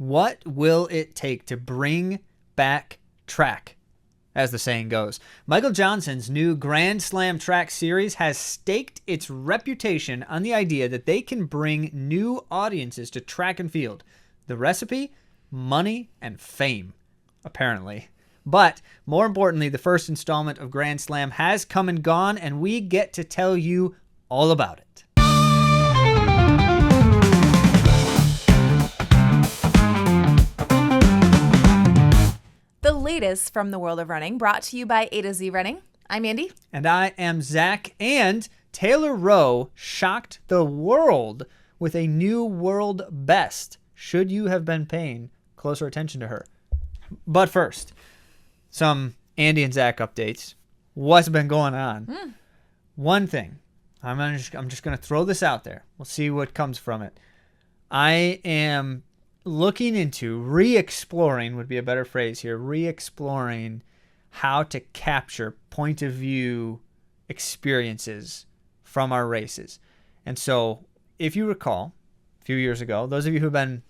What will it take to bring back track, as the saying goes? Michael Johnson's new Grand Slam track series has staked its reputation on the idea that they can bring new audiences to track and field. The recipe? Money and fame, apparently. But more importantly, the first installment of Grand Slam has come and gone, and we get to tell you all about it. The latest from the world of running, brought to you by AtoZrunning. I'm Andy. And I am Zach. And Taylor Rowe shocked the world with a new world best, should you have been paying closer attention to her. But first, some Andy and Zach updates. What's been going on? One thing. I'm just going to throw this out there. We'll see what comes from it. I am looking into re-exploring, would be a better phrase here, re-exploring how to capture point of view experiences from our races. And so, if you recall, a few years ago, those of you who've been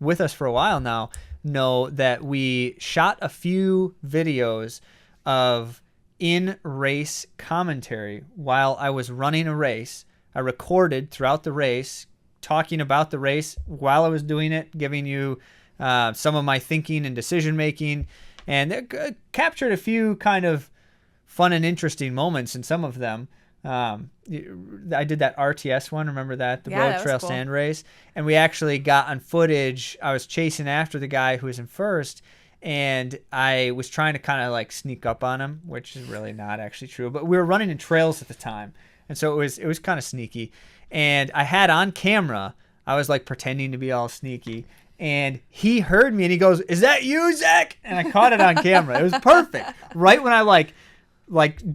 with us for a while now know that we shot a few videos of in-race commentary while I was running a race. I recorded throughout the race, talking about the race while I was doing it, giving you some of my thinking and decision making, and it captured a few kind of fun and interesting moments in some of them. I did that RTS one, remember that? The Road Trail cool. Sand race. And we actually got on footage. I was chasing after the guy who was in first, and I was trying to kind of like sneak up on him, which is really not actually true. But we were running in trails at the time, and so it was kind of sneaky. And I had on camera, I was like pretending to be all sneaky, and he heard me and he goes, "Is that you, Zach?" And I caught it on camera. It was perfect. Right when I like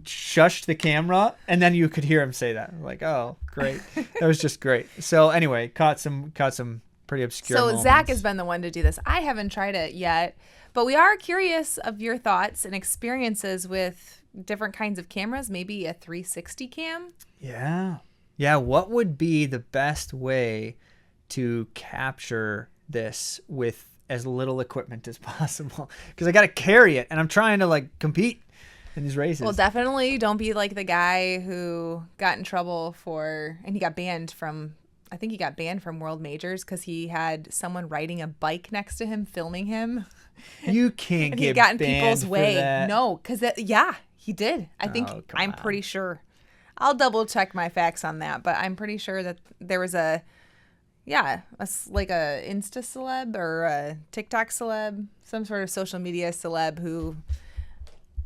shushed the camera, and then you could hear him say that. I'm like, oh, great. That was just great. So anyway, caught some pretty obscure moments. Zach has been the one to do this. I haven't tried it yet, but we are curious of your thoughts and experiences with different kinds of cameras, maybe a 360 cam. Yeah, what would be the best way to capture this with as little equipment as possible? Because I got to carry it, and I'm trying to like compete in these races. Well, definitely don't be like the guy who got in trouble and he got banned from, I think he got banned from World Majors because he had someone riding a bike next to him, filming him. You can't get he got in banned people's way. That. No, because he did. I'm pretty sure. I'll double check my facts on that, but I'm pretty sure that there was like a Insta celeb or a TikTok celeb, some sort of social media celeb who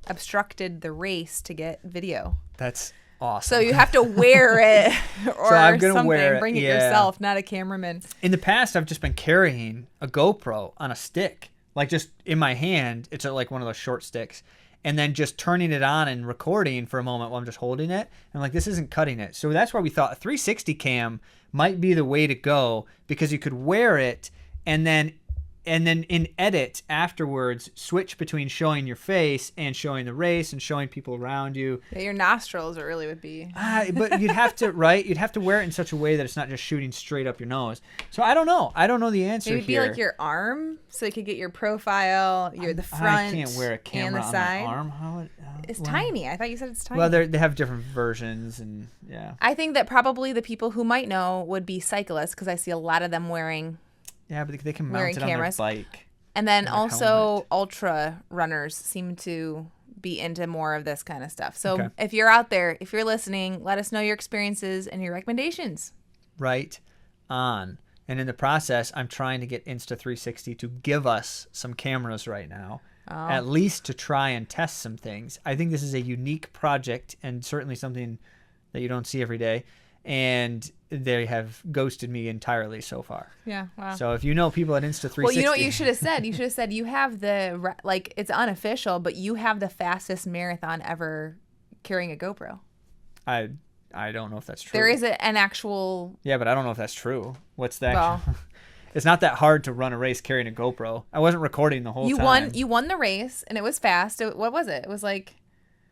obstructed the race to get video. That's awesome. So you have to wear it or so I'm gonna something. Wear it. Bring it yourself, not a cameraman. In the past, I've just been carrying a GoPro on a stick, like just in my hand. It's like one of those short sticks. And then just turning it on and recording for a moment while I'm just holding it. I'm like, this isn't cutting it. So that's why we thought a 360 cam might be the way to go, because you could wear it and then in edit afterwards switch between showing your face and showing the race and showing people around you. Yeah, your nostrils, it really would be. But you'd have to, right? You'd have to wear it in such a way that it's not just shooting straight up your nose. So I don't know. I don't know the answer here. Maybe be like your arm, so you could get your profile, the front. I can't wear a camera and the side. On my arm. It's tiny. I thought you said it's tiny. Well, they have different versions, and yeah. I think that probably the people who might know would be cyclists, because I see a lot of them wearing. Yeah, but they can mount it on their bike. And then also ultra runners seem to be into more of this kind of stuff. So If you're out there, if you're listening, let us know your experiences and your recommendations. Right on. And in the process, I'm trying to get Insta360 to give us some cameras right now, at least to try and test some things. I think this is a unique project and certainly something that you don't see every day. And they have ghosted me entirely so far. Yeah, wow. So if you know people at Insta360... Well, you know what you should have said? You should have said you have it's unofficial, but you have the fastest marathon ever carrying a GoPro. I don't know if that's true. There is an actual... Yeah, but I don't know if that's true. What's that? Well, it's not that hard to run a race carrying a GoPro. I wasn't recording the whole time. You won the race, and it was fast. What was it? It was like...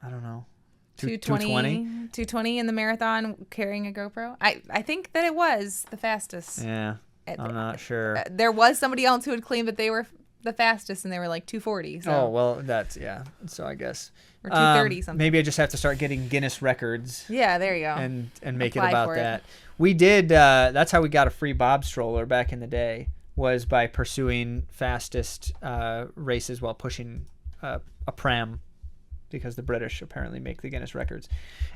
I don't know. 220 in the marathon carrying a GoPro. I think that it was the fastest. Yeah. I'm not sure. There was somebody else who had claimed that they were the fastest, and they were like 240. So. Oh, well, that's, yeah. So I guess. Or 230 something. Maybe I just have to start getting Guinness records. Yeah, there you go. And make Apply it about for that. it. We did, that's how we got a free Bob stroller back in the day, was by pursuing fastest races while pushing a pram, because the British apparently make the Guinness records.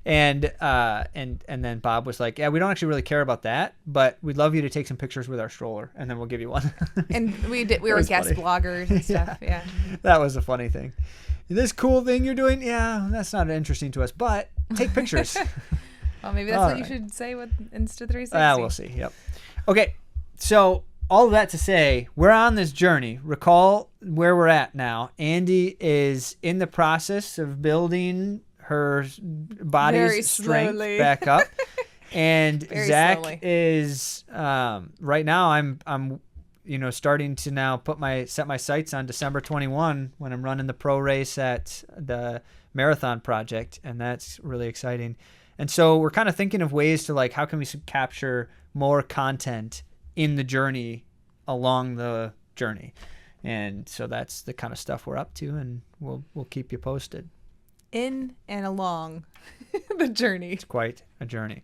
And then Bob was like, yeah, we don't actually really care about that, but we'd love you to take some pictures with our stroller, and then we'll give you one. And we were guest bloggers and stuff. Yeah. That was a funny thing. This cool thing you're doing, yeah, that's not interesting to us, but take pictures. Well, maybe that's what you should say with Insta360. We'll see. Yep. Okay, so all of that to say, we're on this journey. Recall where we're at now. Andy is in the process of building her body's strength back up, and Zach slowly. is right now. I'm starting to now set my sights on December 21 when I'm running the pro race at the Marathon Project, and that's really exciting. And so we're kind of thinking of ways to, like, how can we capture more content in the journey along the journey. And so that's the kind of stuff we're up to, and we'll keep you posted. In and along the journey. It's quite a journey.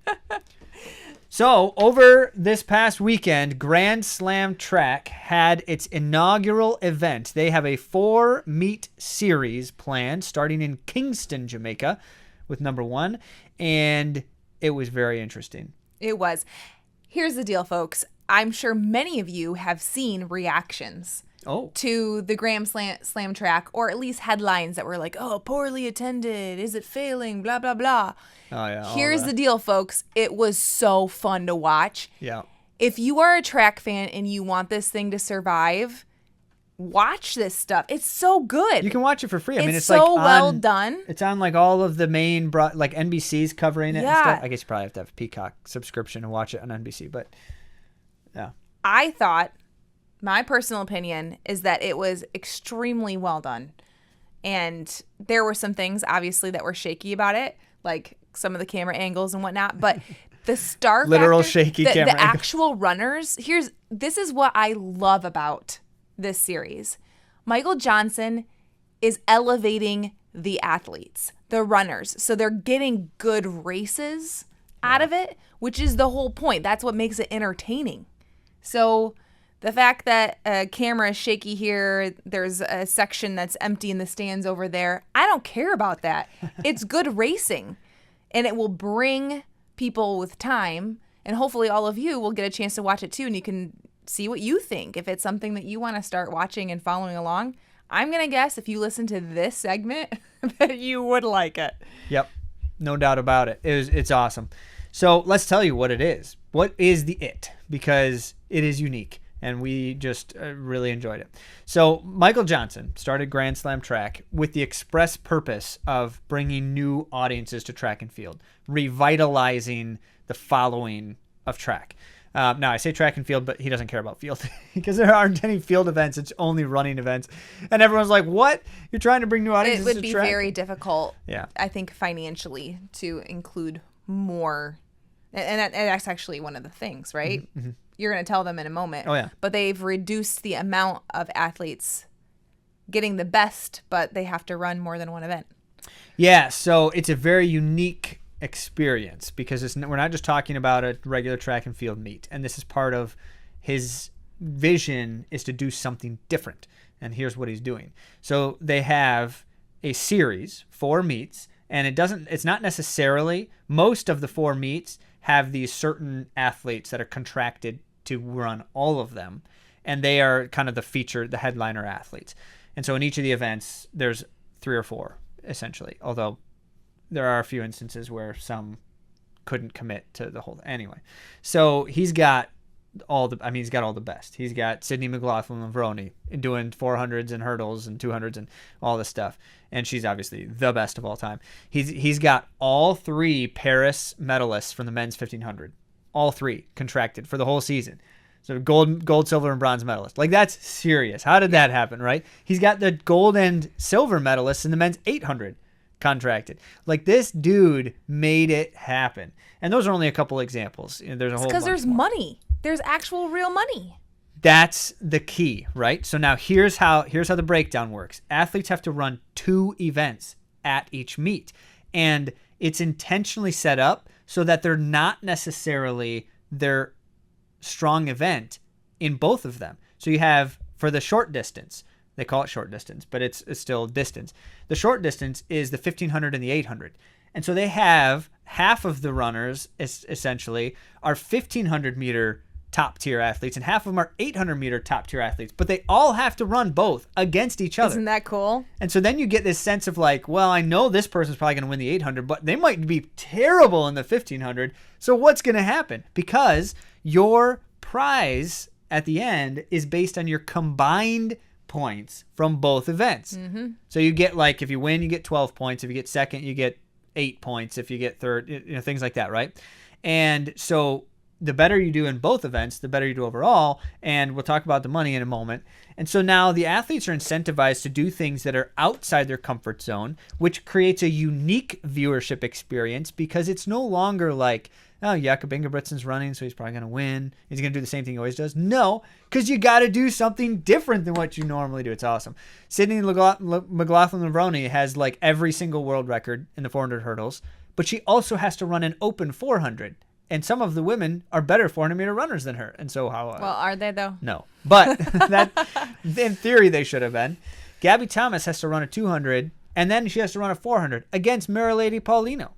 So over this past weekend, Grand Slam Track had its inaugural event. They have a 4-meet series planned starting in Kingston, Jamaica with number 1. And it was very interesting. It was. Here's the deal, folks. I'm sure many of you have seen reactions to the Grand Slam Track, or at least headlines that were like, oh, poorly attended. Is it failing? Blah, blah, blah. Oh, yeah. Here's the deal, folks. It was so fun to watch. Yeah. If you are a track fan and you want this thing to survive, watch this stuff. It's so good. You can watch it for free. I mean, it's so like well done. It's on like all of the main, like NBC's covering it and stuff. I guess you probably have to have a Peacock subscription and watch it on NBC, but yeah. I thought, my personal opinion is that it was extremely well done. And there were some things, obviously, that were shaky about it, like some of the camera angles and whatnot. But the star literal factor, shaky camera the angles. actual runners, this is what I love about this series. Michael Johnson is elevating the athletes, the runners. So they're getting good races out of it, which is the whole point. That's what makes it entertaining. So the fact that a camera is shaky here, there's a section that's empty in the stands over there, I don't care about that. It's good racing, and it will bring people with time, and hopefully all of you will get a chance to watch it too, and you can see what you think. If it's something that you want to start watching and following along, I'm going to guess if you listen to this segment that you would like it. Yep. No doubt about it. It's awesome. So let's tell you what it is. What is the it? Because it is unique, and we just really enjoyed it. So Michael Johnson started Grand Slam Track with the express purpose of bringing new audiences to track and field, revitalizing the following of track. Now, I say track and field, but he doesn't care about field because there aren't any field events. It's only running events. And everyone's like, what? You're trying to bring new audiences to track? It would be very difficult, yeah, I think, financially to include more. And that's actually one of the things, right? Mm-hmm. You're going to tell them in a moment. Oh, yeah. But they've reduced the amount of athletes getting the best, but they have to run more than one event. Yeah, so it's a very unique experience because we're not just talking about a regular track and field meet. And this is part of his vision, is to do something different. And here's what he's doing. So they have a series, 4 meets, and it's not necessarily, most of the 4 meets have these certain athletes that are contracted to run all of them, and they are kind of the headliner athletes. And so in each of the events, there's 3 or 4, essentially, although there are a few instances where some couldn't commit to the whole thing. Anyway, so he's got all the best. He's got Sydney McLaughlin-Lavroni doing 400s and hurdles and 200s and all this stuff. And she's obviously the best of all time. He's got all 3 Paris medalists from the men's 1500. All 3 contracted for the whole season. So gold, silver, and bronze medalists. Like, that's serious. How did that happen, right? He's got the gold and silver medalists in the men's 800 contracted. Like, this dude made it happen. And those are only a couple examples. There's a whole bunch because there's more. money. There's actual real money. That's the key, right? So now here's how the breakdown works. Athletes have to run 2 events at each meet, and it's intentionally set up so that they're not necessarily their strong event in both of them. So you have, for the short distance, they call it short distance, but it's still distance. The short distance is the 1500 and the 800. And so they have half of the runners essentially are 1500 meter top tier athletes, and half of them are 800 meter top tier athletes, but they all have to run both against each other. Isn't that cool? And so then you get this sense of like, well, I know this person's probably going to win the 800, but they might be terrible in the 1500. So what's going to happen? Because your prize at the end is based on your combined points from both events. Mm-hmm. So you get, like, if you win, you get 12 points. If you get second, you get 8 points. If you get third, things like that, right? And so the better you do in both events, the better you do overall. And we'll talk about the money in a moment. And so now the athletes are incentivized to do things that are outside their comfort zone, which creates a unique viewership experience, because it's no longer like, oh, Jakob Ingebrigtsen's running, so he's probably going to win. He's going to do the same thing he always does. No, because you got to do something different than what you normally do. It's awesome. Sydney McLaughlin-Levrone has like every single world record in the 400 hurdles, but she also has to run an open 400. And some of the women are better 400-meter runners than her. And so how... well, are they, though? No. But that, in theory, they should have been. Gabby Thomas has to run a 200, and then she has to run a 400 against Marilady Paulino,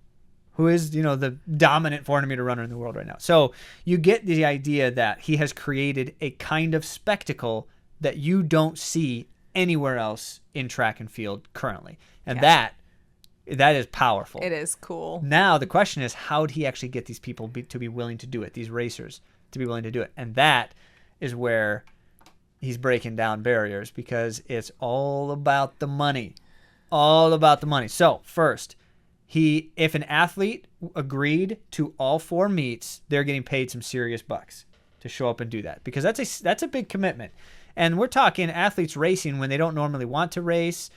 who is, the dominant 400-meter runner in the world right now. So you get the idea that he has created a kind of spectacle that you don't see anywhere else in track and field currently. And that is powerful. It is cool. Now the question is, how would he actually get these people to be willing to do it, these racers to be willing to do it? And that is where he's breaking down barriers, because it's all about the money. All about the money. So first, if an athlete agreed to all 4 meets, they're getting paid some serious bucks to show up and do that, because that's a big commitment. And we're talking athletes racing when they don't normally want to race.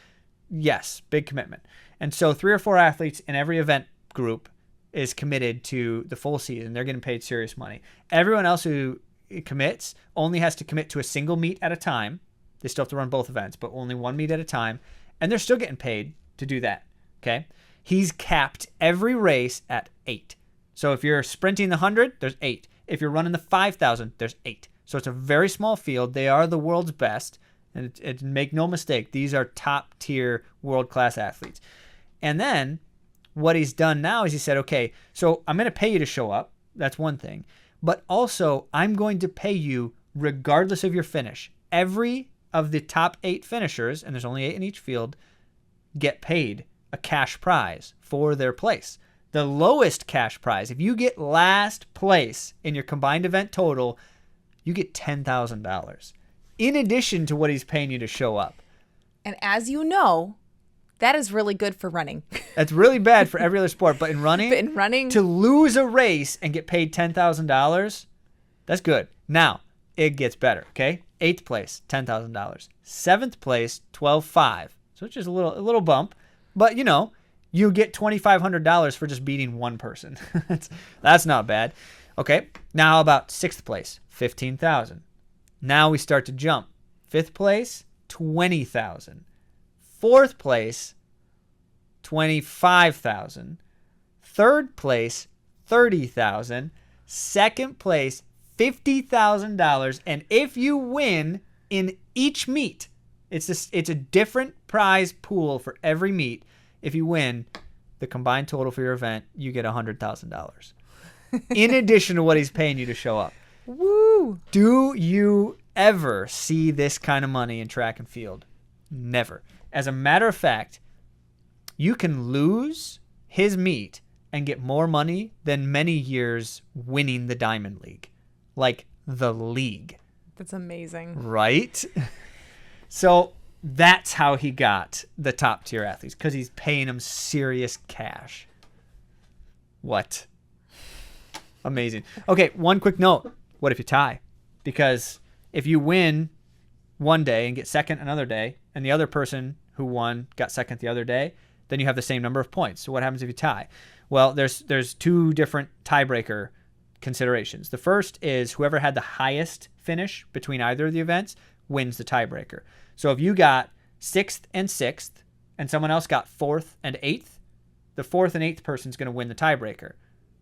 Yes, big commitment. And so 3 or 4 athletes in every event group is committed to the full season. They're getting paid serious money. Everyone else who commits only has to commit to a single meet at a time. They still have to run both events, but only one meet at a time. And they're still getting paid to do that. Okay? He's capped every race at 8. So if you're sprinting the 100, there's 8. If you're running the 5,000, there's 8. So it's a very small field. They are the world's best. And make no mistake, these are top-tier world-class athletes. And then what he's done now is he said, okay, so I'm going to pay you to show up. That's one thing. But also, I'm going to pay you regardless of your finish. Every of the top 8 finishers, and there's only 8 in each field, get paid a cash prize for their place. The lowest cash prize, if you get last place in your combined event total, you get $10,000. In addition to what he's paying you to show up. And as you know, that is really good for running. That's really bad for every other sport. But in running, to lose a race and get paid $10,000, that's good. Now, it gets better, okay? 8th place, $10,000. 7th place, $12,500. So it's just a little bump. But, you get $2,500 for just beating one person. That's not bad. Okay, now how about 6th place, $15,000. Now we start to jump. 5th place, $20,000. 4th place, $25,000. 3rd place, $30,000. 2nd place, $50,000. And if you win in each meet, it's a different prize pool for every meet. If you win, the combined total for your event, you get $100,000. In addition to what he's paying you to show up. Woo! Do you ever see this kind of money in track and field? Never. As a matter of fact, you can lose his meet and get more money than many years winning the Diamond League. Like the league. That's amazing. Right? So that's how he got the top tier athletes, because he's paying them serious cash. What? Amazing. Okay, one quick note. What if you tie? Because if you win one day and get second another day, and the other person who won got second the other day, then you have the same number of points. So what happens if you tie? Well, there's 2 different tiebreaker considerations. The first is whoever had the highest finish between either of the events wins the tiebreaker. So if you got 6th and 6th and someone else got 4th and 8th, the 4th and 8th person is going to win the tiebreaker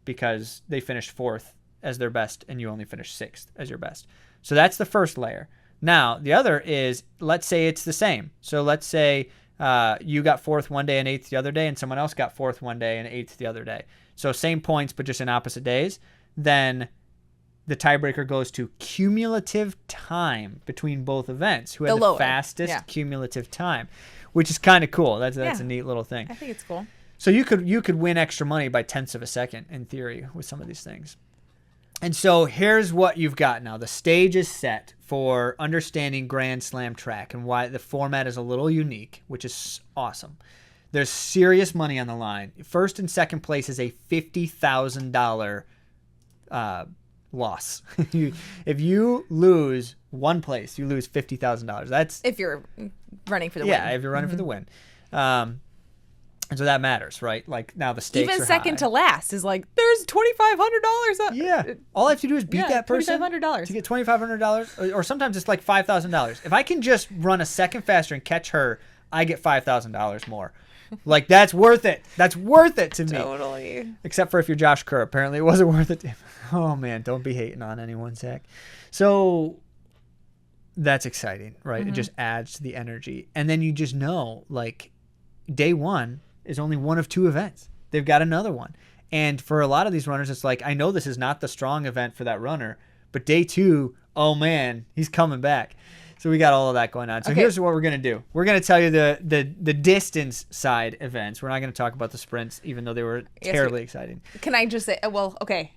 because they finished 4th as their best and you only finished 6th as your best. So that's the first layer. Now, the other is, let's say it's the same. So let's say you got 4th one day and 8th the other day, and someone else got 4th one day and 8th the other day. So same points, but just in opposite days. Then the tiebreaker goes to cumulative time between both events. Who had the fastest cumulative time, which is kind of cool. That's a neat little thing. I think it's cool. So you could win extra money by tenths of a second in theory with some of these things. And so here's what you've got now. The stage is set for understanding Grand Slam track and why the format is a little unique, which is awesome. There's serious money on the line. First and second place is a $50,000 loss. If you lose one place, you lose $50,000. That's if you're running for the win. Yeah, if you're running for the win. And so that matters, right? Like now the stakes even are second high. to last is like there's $2,500. Yeah, all I have to do is beat that person $2,500 to get $2,500, or sometimes it's like $5,000. If I can just run a second faster and catch her, I get $5,000 more. Like that's worth it. That's worth it to me. Totally. Except for if you're Josh Kerr, apparently it wasn't worth it to him. Oh man, don't be hating on anyone, Zach. So that's exciting, right? Mm-hmm. It just adds to the energy, and then you just know like day one is only one of two events. They've got another one. And for a lot of these runners, it's like, I know this is not the strong event for that runner, but day two, oh man, he's coming back. So we got all of that going on. So here's what we're going to do. We're going to tell you the distance side events. We're not going to talk about the sprints, even though they were terribly exciting. Can I just say, well, okay,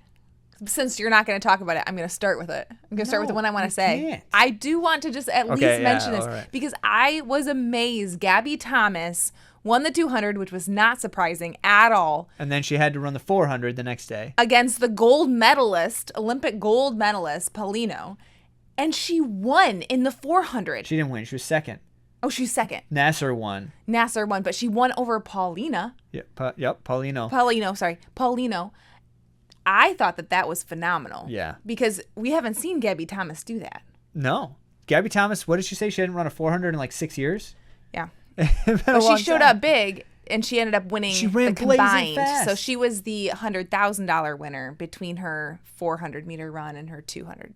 since you're not going to talk about it, I'm going to start with it. I'm going to start with the one I want to say. Can't. I do want to just at least mention this because I was amazed. Gabby Thomas won the 200, which was not surprising at all. And then she had to run the 400 the next day. Against the gold medalist, Olympic gold medalist, Paulino. And she won in the 400. She didn't win. She was second. Oh, she's second. Nasser won, but she won over Paulina. Paulino. Paulino. I thought that was phenomenal. Yeah. Because we haven't seen Gabby Thomas do that. No. Gabby Thomas, what did she say? She hadn't run a 400 in like 6 years? Yeah. But she showed up big, and she ended up winning the combined. Fast. So she was the $100,000 winner between her 400-meter run and her 200.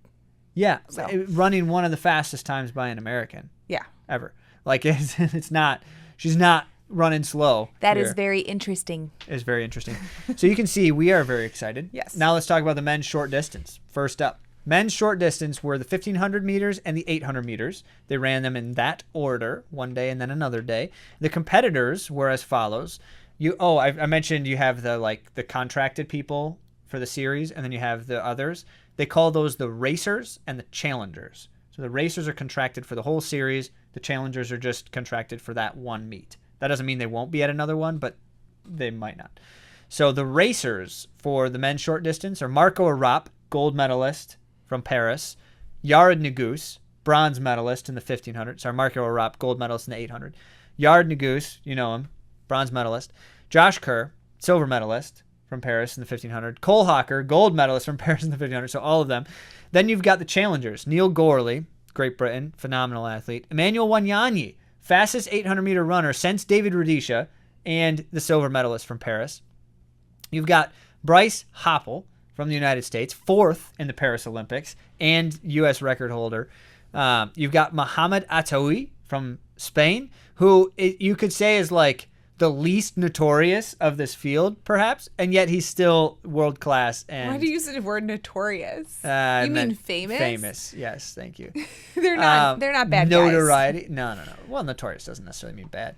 Yeah, so. Running one of the fastest times by an American. Yeah. Ever. Like, it's not, she's not running slow. That is very interesting. It's very interesting. So you can see we are very excited. Yes. Now let's talk about the men's short distance. First up. Men's short distance were the 1,500 meters and the 800 meters. They ran them in that order, one day and then another day. The competitors were as follows. I mentioned you have the contracted people for the series, and then you have the others. They call those the racers and the challengers. So the racers are contracted for the whole series. The challengers are just contracted for that one meet. That doesn't mean they won't be at another one, but they might not. So the racers for the men's short distance are Marco Arap, gold medalist from Paris. Yared Nuguse, bronze medalist in the 1,500. Sorry, Marco Arap, gold medalist in the 800. Yared Nuguse, you know him, bronze medalist. Josh Kerr, silver medalist from Paris in the 1,500. Cole Hawker, gold medalist from Paris in the 1,500. So all of them. Then you've got the challengers. Neil Gorley, Great Britain, phenomenal athlete. Emmanuel Wanyonyi, fastest 800-meter runner since David Rudisha, and the silver medalist from Paris. You've got Bryce Hoppel from the United States, 4th in the Paris Olympics, and U.S. record holder. You've got Mohamed Atoui from Spain, who you could say is like the least notorious of this field, perhaps, and yet he's still world class. And why do you use the word notorious? You mean famous? Famous, yes, thank you. They're not bad notoriety. guys. No. Well, notorious doesn't necessarily mean bad.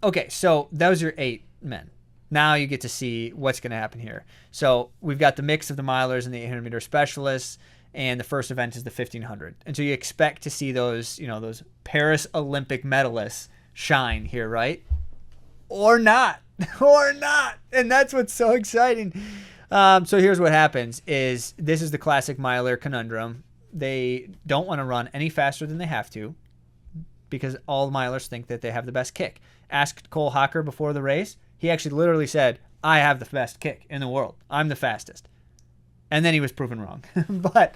Okay, so that was your 8 men. Now you get to see what's going to happen here. So we've got the mix of the milers and the 800-meter specialists, and the first event is the 1,500. And so you expect to see those Paris Olympic medalists shine here, right? Or not. And that's what's so exciting. So here's what happens is this is the classic miler conundrum. They don't want to run any faster than they have to because all milers think that they have the best kick. Asked Cole Hawker before the race. He actually literally said, I have the best kick in the world. I'm the fastest. And then he was proven wrong. but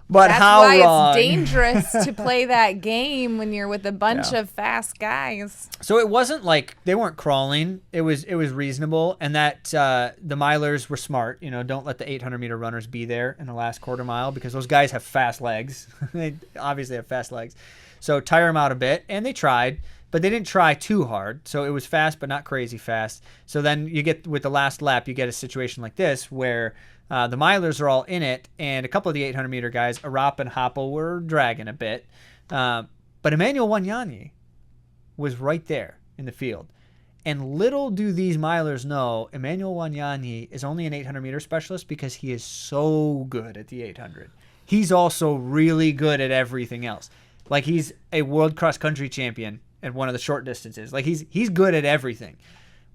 That's how why wrong? it's dangerous to play that game when you're with a bunch of fast guys. So it wasn't like they weren't crawling. It was reasonable, and that the milers were smart. Don't let the 800-meter runners be there in the last quarter mile because those guys have fast legs. They obviously have fast legs. So tire them out a bit, and they tried, but they didn't try too hard. So it was fast, but not crazy fast. So then you get, with the last lap, you get a situation like this where the milers are all in it, and a couple of the 800-meter guys, Arap and Hoppel, were dragging a bit. But Emmanuel Wanyani was right there in the field. And little do these milers know, Emmanuel Wanyani is only an 800-meter specialist because he is so good at the 800. He's also really good at everything else. Like, he's a world cross-country champion at one of the short distances. Like, he's good at everything.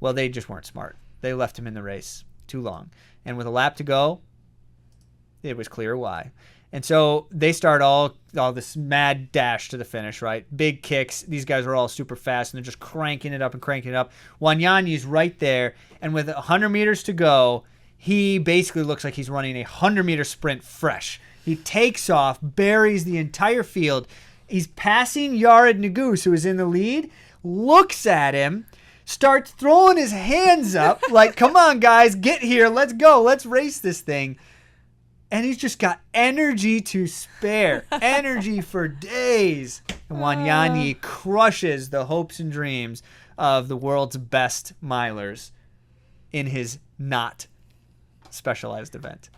Well, they just weren't smart. They left him in the race too long. And with a lap to go, it was clear why. And so they start all this mad dash to the finish, right? Big kicks. These guys are all super fast, and they're just cranking it up and cranking it up. Wanyani's right there, and with 100 meters to go, he basically looks like he's running a 100-meter sprint fresh. He takes off, buries the entire field. He's passing Yared Nuguse, who is in the lead, looks at him, starts throwing his hands up like, come on, guys, get here. Let's go. Let's race this thing. And he's just got energy to spare, energy for days. And Wanyani crushes the hopes and dreams of the world's best milers in his not specialized event.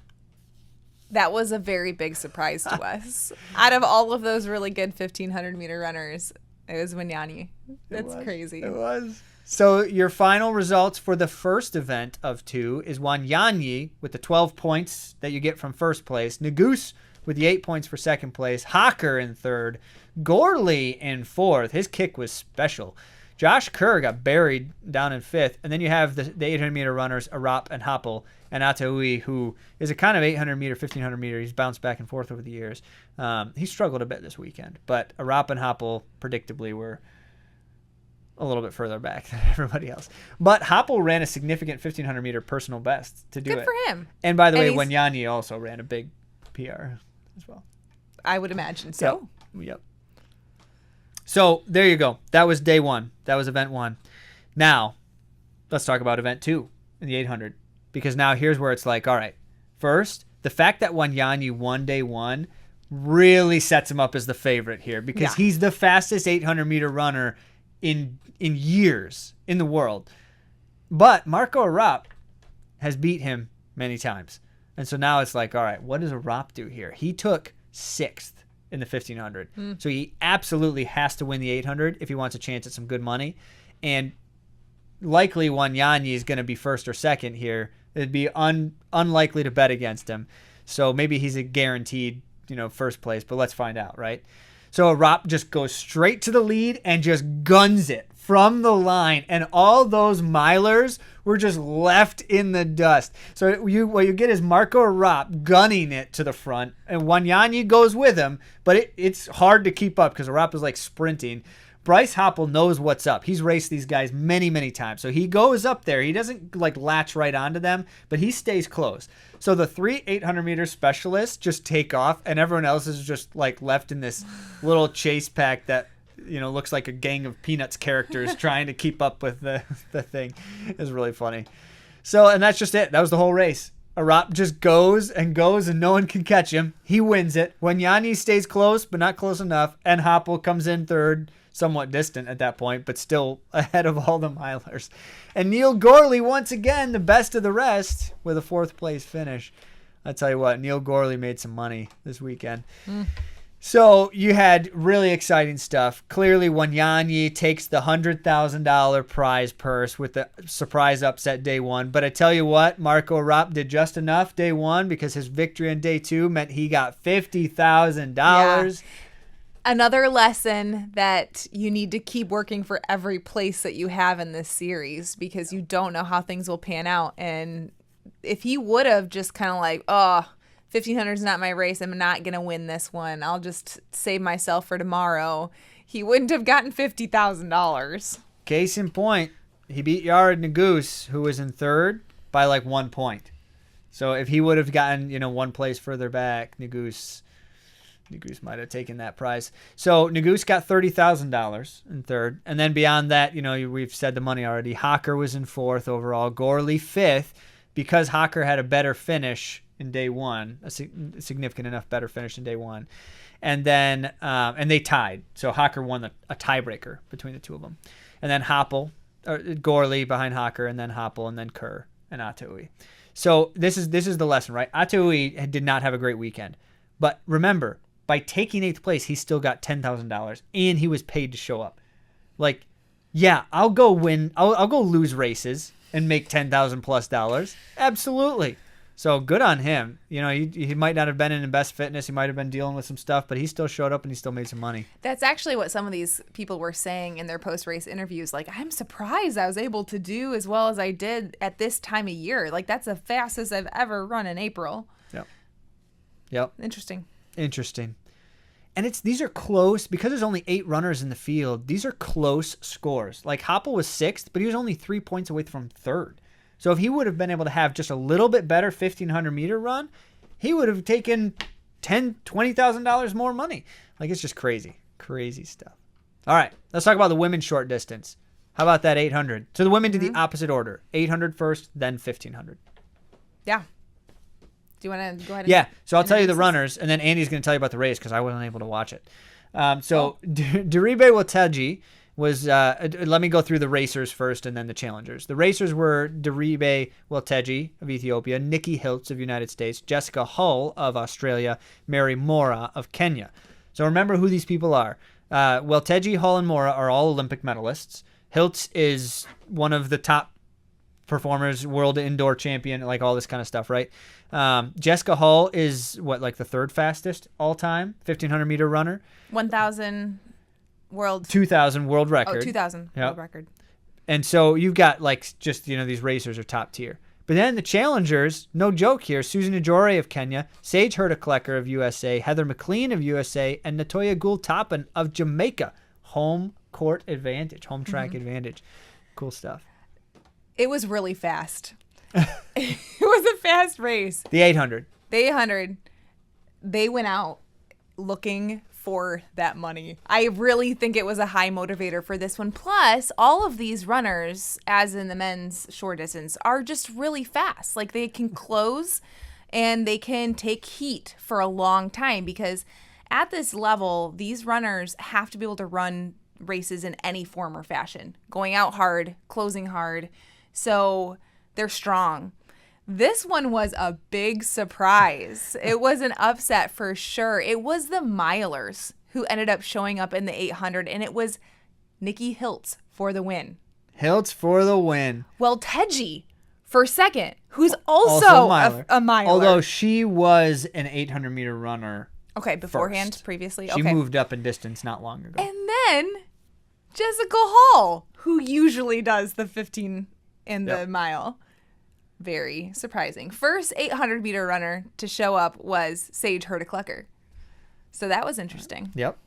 That was a very big surprise to us. Out of all of those really good 1,500-meter runners, it was Wanyani. That's crazy. It was. So your final results for the first event of two is Wanyani with the 12 points that you get from first place, Nuguse with the 8 points for second place, Hocker in third, Gorley in fourth. His kick was special. Josh Kerr got buried down in fifth, and then you have the 800-meter runners, Arap and Hoppel, and Ataui, who is a kind of 800-meter, 1,500-meter. He's bounced back and forth over the years. He struggled a bit this weekend, but Arap and Hoppel, predictably, were a little bit further back than everybody else. But Hoppel ran a significant 1,500-meter personal best to do it. Good for him. And by the way, Wanyani also ran a big PR as well. I would imagine so. Yep. So there you go. That was day one. That was event one. Now, let's talk about event two in the 800. Because now here's where it's like, all right, first, the fact that Wanyani won day one really sets him up as the favorite here because he's the fastest 800-meter runner in years in the world. But Marco Arap has beat him many times. And so now it's like, all right, what does Arap do here? He took sixth in the 1,500. So he absolutely has to win the 800 if he wants a chance at some good money. And likely Wanyani is going to be first or second here. It'd be unlikely to bet against him. So maybe he's a guaranteed, first place, but let's find out, right? So Arap just goes straight to the lead and just guns it from the line. And all those milers were just left in the dust. So what you get is Marco Arap gunning it to the front. And Wanyani goes with him. But it's hard to keep up because Arap is like sprinting. Bryce Hoppel knows what's up. He's raced these guys many, many times. So he goes up there. He doesn't latch right onto them, but he stays close. So the three 800-meter specialists just take off, and everyone else is just left in this little chase pack that looks like a gang of Peanuts characters trying to keep up with the thing. It's really funny. So, and that's just it. That was the whole race. Arap just goes, and no one can catch him. He wins it. Wanyani stays close, but not close enough, and Hoppel comes in third. Somewhat distant at that point, but still ahead of all the milers. And Neil Gorley, once again, the best of the rest, with a fourth place finish. I tell you what, Neil Gorley made some money this weekend. So you had really exciting stuff. Clearly, Wanyani takes the $100,000 prize purse with the surprise upset day one. But I tell you what, Marco Arap did just enough day one because his victory in day two meant he got $50,000. Yeah. Another lesson that you need to keep working for every place that you have in this series because you don't know how things will pan out. And if he would have just kind of 1,500 is not my race. I'm not going to win this one. I'll just save myself for tomorrow. He wouldn't have gotten $50,000. Case in point, he beat Yared Nuguse, who was in third, by 1 point. So if he would have gotten, one place further back, Nuguse might have taken that prize. So Nuguse got $30,000 in third. And then beyond that, we've said the money already. Hocker was in fourth overall. Gorley fifth, because Hocker had a better finish in day one, a significant enough better finish in day one. And then and they tied. So Hocker won a tiebreaker between the two of them. And then Gorley behind Hocker, and then Hoppel, and then Kerr and Atoui. So this is the lesson, right? Atoui did not have a great weekend. But remember, by taking 8th place, he still got $10,000, and he was paid to show up. Like, yeah, I'll go win. I'll go lose races and make $10,000 plus dollars. Absolutely. So good on him. He might not have been in best fitness. He might have been dealing with some stuff, but he still showed up and he still made some money. That's actually what some of these people were saying in their post-race interviews. Like, I'm surprised I was able to do as well as I did at this time of year. Like, that's the fastest I've ever run in April. Yep. Interesting. And these are close, because there's only 8 runners in the field. These are close scores. Like, Hoppel was 6th, but he was only 3 points away from 3rd. So if he would have been able to have just a little bit better 1,500 meter run, he would have taken $20,000 more money. Like, it's just crazy stuff. All right, let's talk about the women's short distance. How about that 800? So the women did the opposite order: 800 first, then 1,500. Yeah. Do you want to go ahead? Yeah. So I'll tell you the runners, and then Andy's going to tell you about the race because I wasn't able to watch it. Diribe Wateji was. Let me go through the racers first, and then the challengers. The racers were Diribe Wateji of Ethiopia, Nikki Hiltz of United States, Jessica Hull of Australia, Mary Mora of Kenya. So remember who these people are. Wateji, Hull, and Mora are all Olympic medalists. Hiltz is one of the top performers, world indoor champion, like all this kind of stuff, right? Jessica Hull is like the 3rd fastest all time 1,500 meter runner. 1,000 world. 2,000 world record. 2,000 world record. And so you've got these racers are top tier. But then the challengers, no joke here: Susan Ajore of Kenya, Sage Hurtaklecker of USA, Heather McLean of USA, and Natoya Gould-Toppin of Jamaica. Home court advantage, home track advantage. Cool stuff. It was really fast. It was a fast race. The 800. They went out looking for that money. I really think it was a high motivator for this one. Plus, all of these runners, as in the men's short distance, are just really fast. Like, they can close and they can take heat for a long time, because at this level, these runners have to be able to run races in any form or fashion, going out hard, closing hard. So they're strong. This one was a big surprise. It was an upset for sure. It was the milers who ended up showing up in the 800, and it was Nikki Hiltz for the win. Well, Teji for second, who's also a miler. Although she was an 800 meter runner. Okay, beforehand, previously. She moved up in distance not long ago. And then Jessica Hull, who usually does the 15 and the mile. Very surprising. First 800 meter runner to show up was Sage Hurtaklecker. So that was interesting. Yep.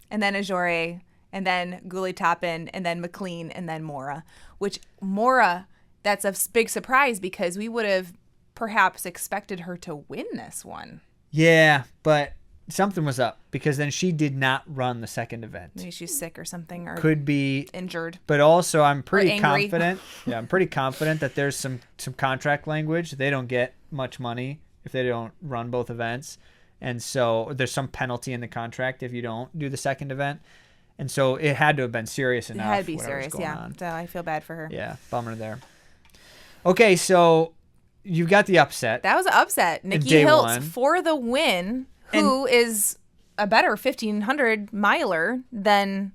And then Ajore, and then Gould-Toppin, and then McLean, and then Mora. Which Mora, that's a big surprise, because we would have perhaps expected her to win this one. Yeah, but something was up, because then she did not run the second event. Maybe she's sick or something, or could be injured. But also, I'm pretty confident. Yeah, I'm pretty confident that there's some contract language. They don't get much money if they don't run both events, and so there's some penalty in the contract if you don't do the second event. And so it had to have been serious enough. It had to be serious, yeah. So I feel bad for her. Yeah, bummer there. Okay, so you've got the upset. That was an upset. Nikki Hiltz for the win. Who is a better 1,500 miler than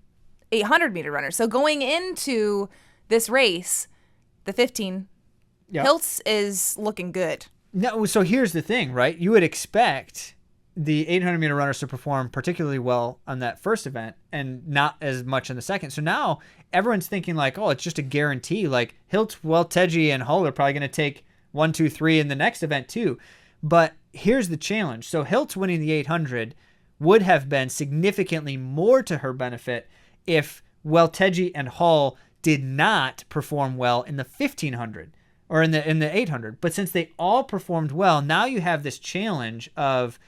800 meter runner. So going into this race, the 15, Hiltz is looking good. No, so here's the thing, right? You would expect the 800 meter runners to perform particularly well on that first event and not as much in the second. So now everyone's thinking like, oh, it's just a guarantee. Like Hiltz, Teji, and Hull are probably going to take 1, 2, 3 in the next event too. But here's the challenge. So Hiltz winning the 800 would have been significantly more to her benefit if Teji and Hull did not perform well in the 1,500. or in the 800. But since they all performed well, now you have this challenge of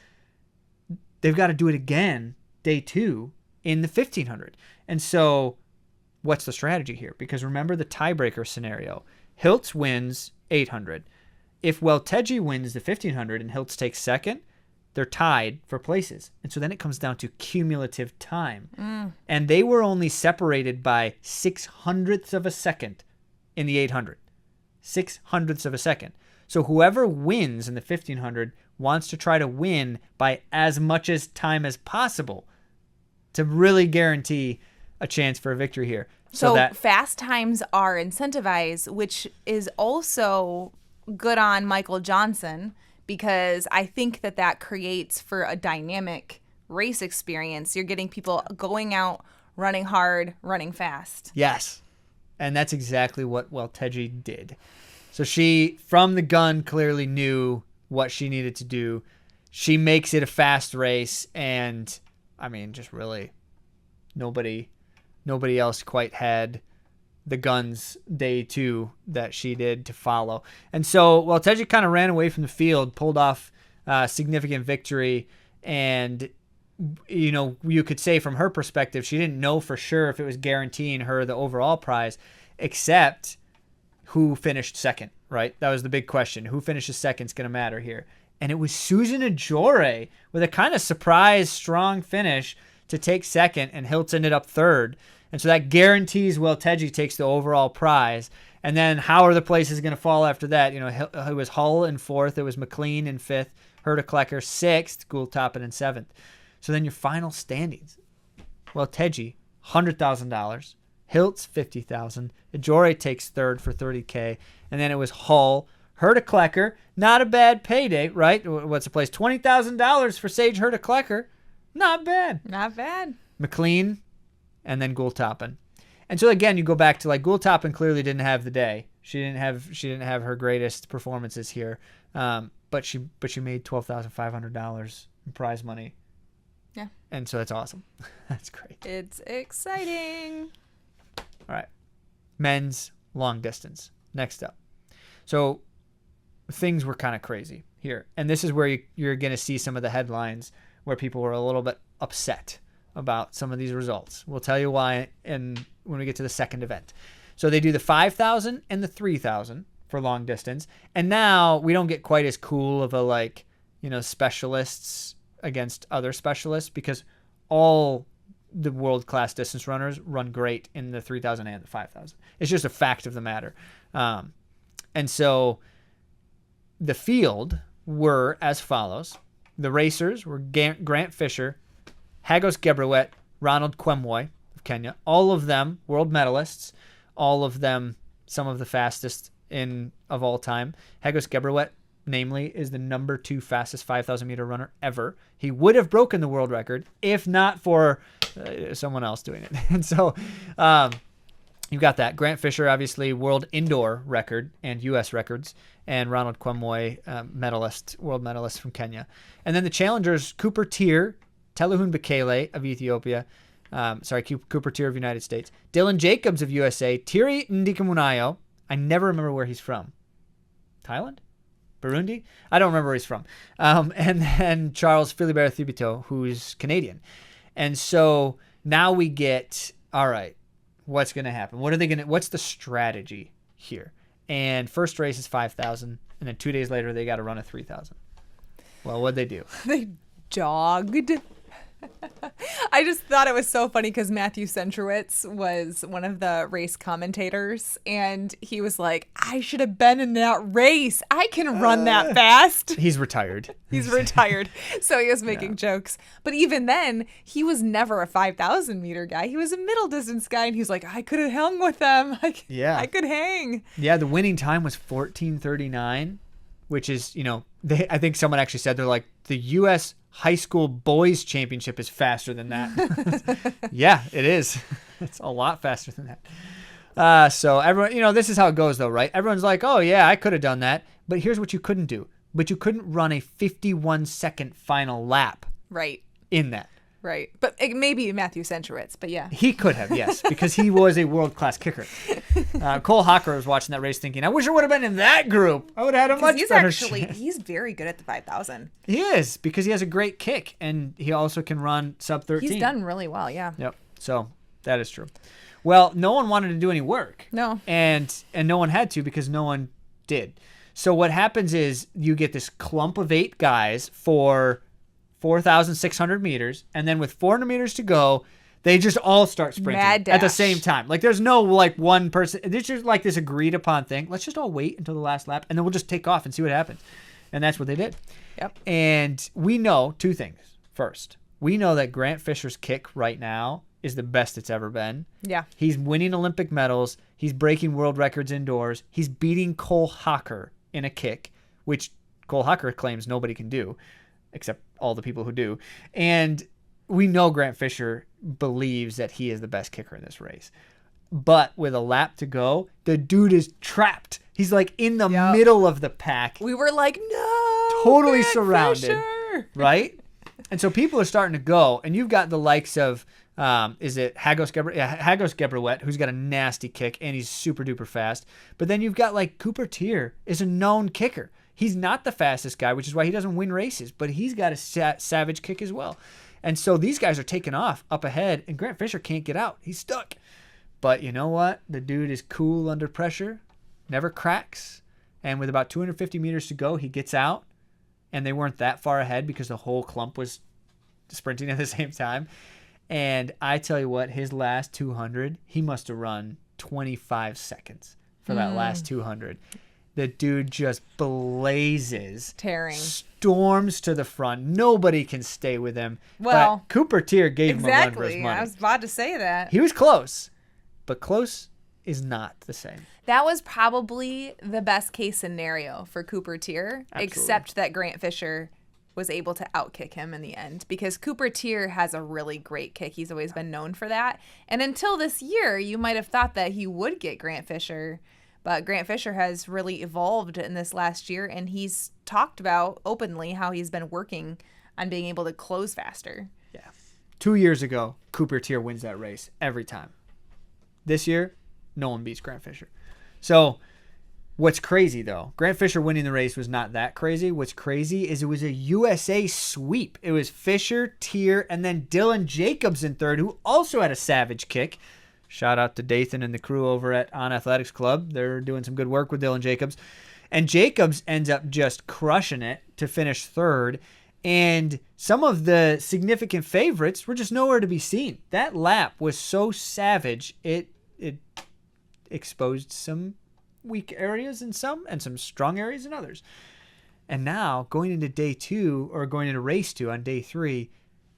they've got to do it again day 2 in the 1500. And so what's the strategy here? Because remember the tiebreaker scenario. Hiltz wins 800. If Welteji wins the 1500 and Hiltz takes second, they're tied for places. And so then it comes down to cumulative time. And they were only separated by 600ths of a second in the 800. 600ths of a second. So whoever wins in the 1500 wants to try to win by as much as time as possible to really guarantee a chance for a victory here. So that fast times are incentivized, which is also good on Michael Johnson, because I think that creates for a dynamic race experience. You're getting people going out, running hard, running fast. Yes. And that's exactly what Welteji did. So she, from the gun, clearly knew what she needed to do. She makes it a fast race, and I mean, just really nobody else quite had the guns day 2 that she did to follow. And so Welteji kind of ran away from the field, pulled off a significant victory, and you could say from her perspective, she didn't know for sure if it was guaranteeing her the overall prize, except who finished second, right? That was the big question. Who finishes second is going to matter here. And it was Susan Ajore with a kind of surprise, strong finish to take second, and Hiltz ended up third. And so that guarantees Welteji takes the overall prize. And then how are the places going to fall after that? It was Hull in 4th. It was McLean in 5th. Herta Klecker 6th. Gould-Toppin in 7th. So then your final standings. Welteji, $100,000. Hiltz, $50,000. Ajore takes 3rd for $30K. And then it was Hull. Herta Klecker, not a bad payday, right? What's the place? $20,000 for Sage Herta Klecker. Not bad. Not bad. McLean, and then Gould-Toppin. And so again, you go back to Gould-Toppin clearly didn't have the day. She didn't have her greatest performances here. But she made $12,500 in prize money. Yeah. And so that's awesome. That's great. It's exciting. All right. Men's long distance. Next up. So things were kind of crazy here. And this is where you're going to see some of the headlines where people were a little bit upset about some of these results. We'll tell you why when we get to the second event. So they do the 5,000 and the 3,000 for long distance. And now we don't get quite as cool of a specialists against other specialists, because all the world-class distance runners run great in the 3,000 and the 5,000. It's just a fact of the matter. And so the field were as follows. The racers were Grant Fisher, Hagos Gebrewet, Ronald Kwemwoy of Kenya. All of them world medalists. All of them some of the fastest of all time. Hagos Gebrewet, namely, is the number 2 fastest 5,000-meter runner ever. He would have broken the world record if not for someone else doing it. And so you've got that. Grant Fisher, obviously, world indoor record and U.S. records. And Ronald Kwemwoy, world medalist from Kenya. And then the challengers, Cooper Teare, Telehun Bekele of Ethiopia. Cooper Teare of United States. Dylan Jacobs of USA. Thierry Ndikamunayo. I never remember where he's from. Thailand? Burundi? I don't remember where he's from. And then Charles Philibert Thibiteau, who's Canadian. And so now we get, all right, what's going to happen? What's the strategy here? And first race is 5,000, and then 2 days later they got to run a 3,000. Well, what'd they do? They jogged. I just thought it was so funny because Matthew Centrowitz was one of the race commentators, and he was like, I should have been in that race. I can run that fast. He's retired. He's retired. So he was making jokes. But even then, he was never a 5,000 meter guy. He was a middle distance guy, and he was like, I could have hung with them. I could hang. Yeah, the winning time was 14:39, which is, I think someone actually said they're like, the U.S. high school boys championship is faster than that. Yeah, it is. It's a lot faster than that. So everyone, this is how it goes though, right? Everyone's like, oh yeah, I could have done that. But here's what you couldn't do. But you couldn't run a 51-second final lap. Right. In that. Right. But maybe Matthew Centrowitz, but yeah. He could have, yes, because he was a world-class kicker. Cole Hocker was watching that race thinking, I wish I would have been in that group. I would have had a much better chance. He's very good at the 5,000. He is, because he has a great kick, and he also can run sub 13. He's done really well, yeah. Yep. So that is true. Well, no one wanted to do any work. No. And no one had to, because no one did. So what happens is you get this clump of 8 guys for 4,600 meters, and then with 400 meters to go, they just all start sprinting at the same time. Like, there's no, like, one person. It's just like this agreed upon thing. Let's just all wait until the last lap, and then we'll just take off and see what happens. And that's what they did. Yep. And we know 2 things. First, we know that Grant Fisher's kick right now is the best it's ever been. Yeah. He's winning Olympic medals. He's breaking world records indoors. He's beating Cole Hocker in a kick, which Cole Hocker claims nobody can do, except all the people who do. And we know Grant Fisher believes that he is the best kicker in this race. But with a lap to go, the dude is trapped. He's like in the middle of the pack. We were like, no. Totally Grant surrounded. Fisher. Right? And so people are starting to go. And you've got the likes of, is it Hagos Gebrawet, who's got a nasty kick, and he's super duper fast. But then you've got like Cooper Tier is a known kicker. He's not the fastest guy, which is why he doesn't win races. But he's got a savage kick as well. And so these guys are taking off up ahead, and Grant Fisher can't get out. He's stuck. But you know what? The dude is cool under pressure, never cracks. And with about 250 meters to go, he gets out. And they weren't that far ahead because the whole clump was sprinting at the same time. And I tell you what, his last 200, he must have run 25 seconds for that last 200. The dude just blazes. Tearing. Storms to the front. Nobody can stay with him. Well, but Cooper Tier gave him a run for his money. I was about to say that. He was close, but close is not the same. That was probably the best case scenario for Cooper Tier, except that Grant Fisher was able to outkick him in the end, because Cooper Tier has a really great kick. He's always been known for that. And until this year, you might have thought that he would get Grant Fisher. But Grant Fisher has really evolved in this last year, and he's talked about openly how he's been working on being able to close faster. Yeah. 2 years ago, Cooper Tier wins that race every time. This year, no one beats Grant Fisher. So what's crazy, though, Grant Fisher winning the race was not that crazy. What's crazy is it was a USA sweep. It was Fisher, Tier, and then Dylan Jacobs in third, who also had a savage kick. Shout out to Dathan and the crew over at On Athletics Club. They're doing some good work with Dylan Jacobs. And Jacobs ends up just crushing it to finish third. And some of the significant favorites were just nowhere to be seen. That lap was so savage, it exposed some weak areas in some and some strong areas in others. And now, going into day 2, or going into race 2 on day 3,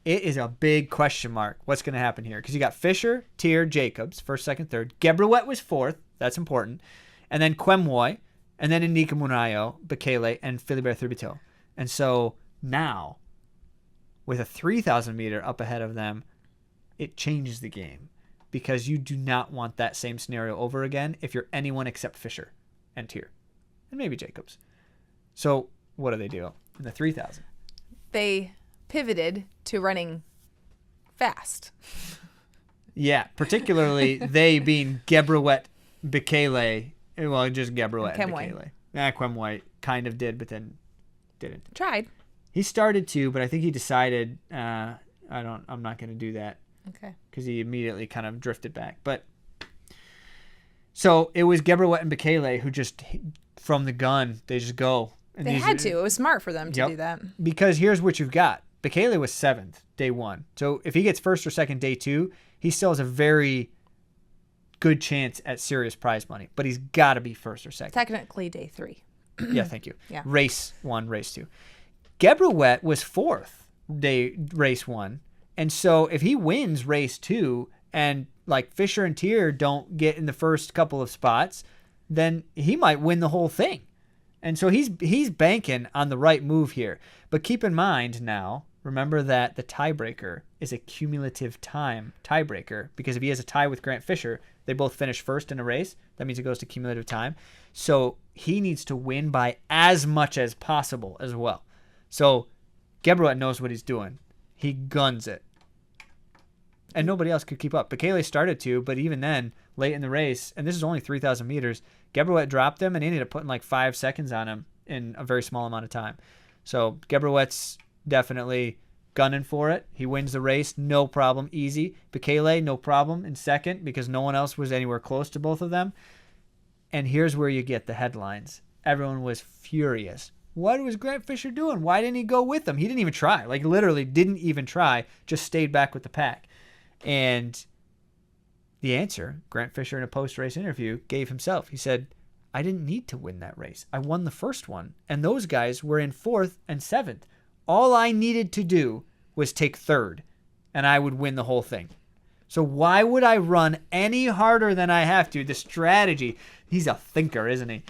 it is a big question mark. What's going to happen here? Because you got Fisher, Tier, Jacobs, first, second, third. Gebrawet was fourth. That's important. And then Quemoy. And then Inika Munayo, Bekele, and Philibert Thurbitel. And so now, with a 3,000 meter up ahead of them, it changes the game. Because you do not want that same scenario over again if you're anyone except Fisher and Tier. And maybe Jacobs. So what do in the 3,000? They pivoted to running fast. Yeah, particularly they being Gebrawet, Bekele, well, just Gebrawet and Bekele. Quemoy kind of did, but then didn't. Tried. He started to, but I think he decided, I'm not going to do that. Okay. Because he immediately kind of drifted back. But so it was Gebrawet and Bekele who just, from the gun, they just go. And they had to. It was smart for them to do that. Because here's what you've got. Bekele was 7th, day 1. So if he gets first or second, day 2, he still has a very good chance at serious prize money. But he's got to be first or second. Technically, day 3. Yeah, thank you. Yeah. Race 1, race 2. Gebrawet was 4th, race 1. And so if he wins race 2 and like Fisher and Tier don't get in the first couple of spots, then he might win the whole thing. And so he's banking on the right move here. But keep in mind now, remember that the tiebreaker is a cumulative time tiebreaker, because if he has a tie with Grant Fisher, they both finish first in a race. That means it goes to cumulative time. So he needs to win by as much as possible as well. So Gebrawet knows what he's doing. He guns it. and nobody else could keep up. Bekele started to, but even then, late in the race, and this is only 3,000 meters, Gebrewet dropped him, and he ended up putting like 5 seconds on him in a very small amount of time. So Gebrewet's definitely gunning for it. He wins the race, no problem, easy. Bekele, no problem in second because no one else was anywhere close to both of them. And here's where you get the headlines. Everyone was furious. What was Grant Fisher doing? Why didn't he go with them? He didn't even try. Like, literally didn't even try. Just stayed back with the pack. And the answer, Grant Fisher in a post-race interview gave himself. He said, I didn't need to win that race. I won the first one. And those guys were in 4th and 7th. All I needed to do was take 3rd. And I would win the whole thing. So why would I run any harder than I have to? The strategy. He's a thinker, isn't he?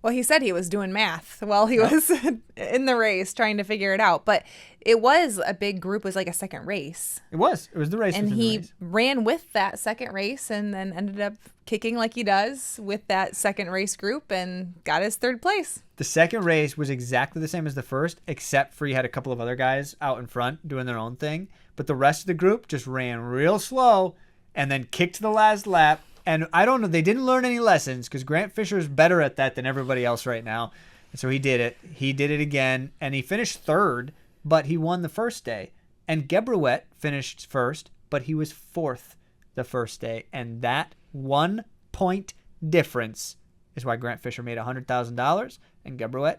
Well, he said he was doing math while he was in the race trying to figure it out. But it was a big group. It was like a second race. It was. It was the race. And he ran with that second race and then ended up kicking like he does with that second race group and got his 3rd place. The second race was exactly the same as the first, except for he had a couple of other guys out in front doing their own thing. But the rest of the group just ran real slow and then kicked to the last lap. And I don't know, they didn't learn any lessons because Grant Fisher is better at that than everybody else right now. And so he did it. He did it again, and he finished 3rd, but he won the first day. And Gebrewet finished 1st, but he was 4th the first day. And that 1 point difference is why Grant Fisher made $100,000 and Gebrewet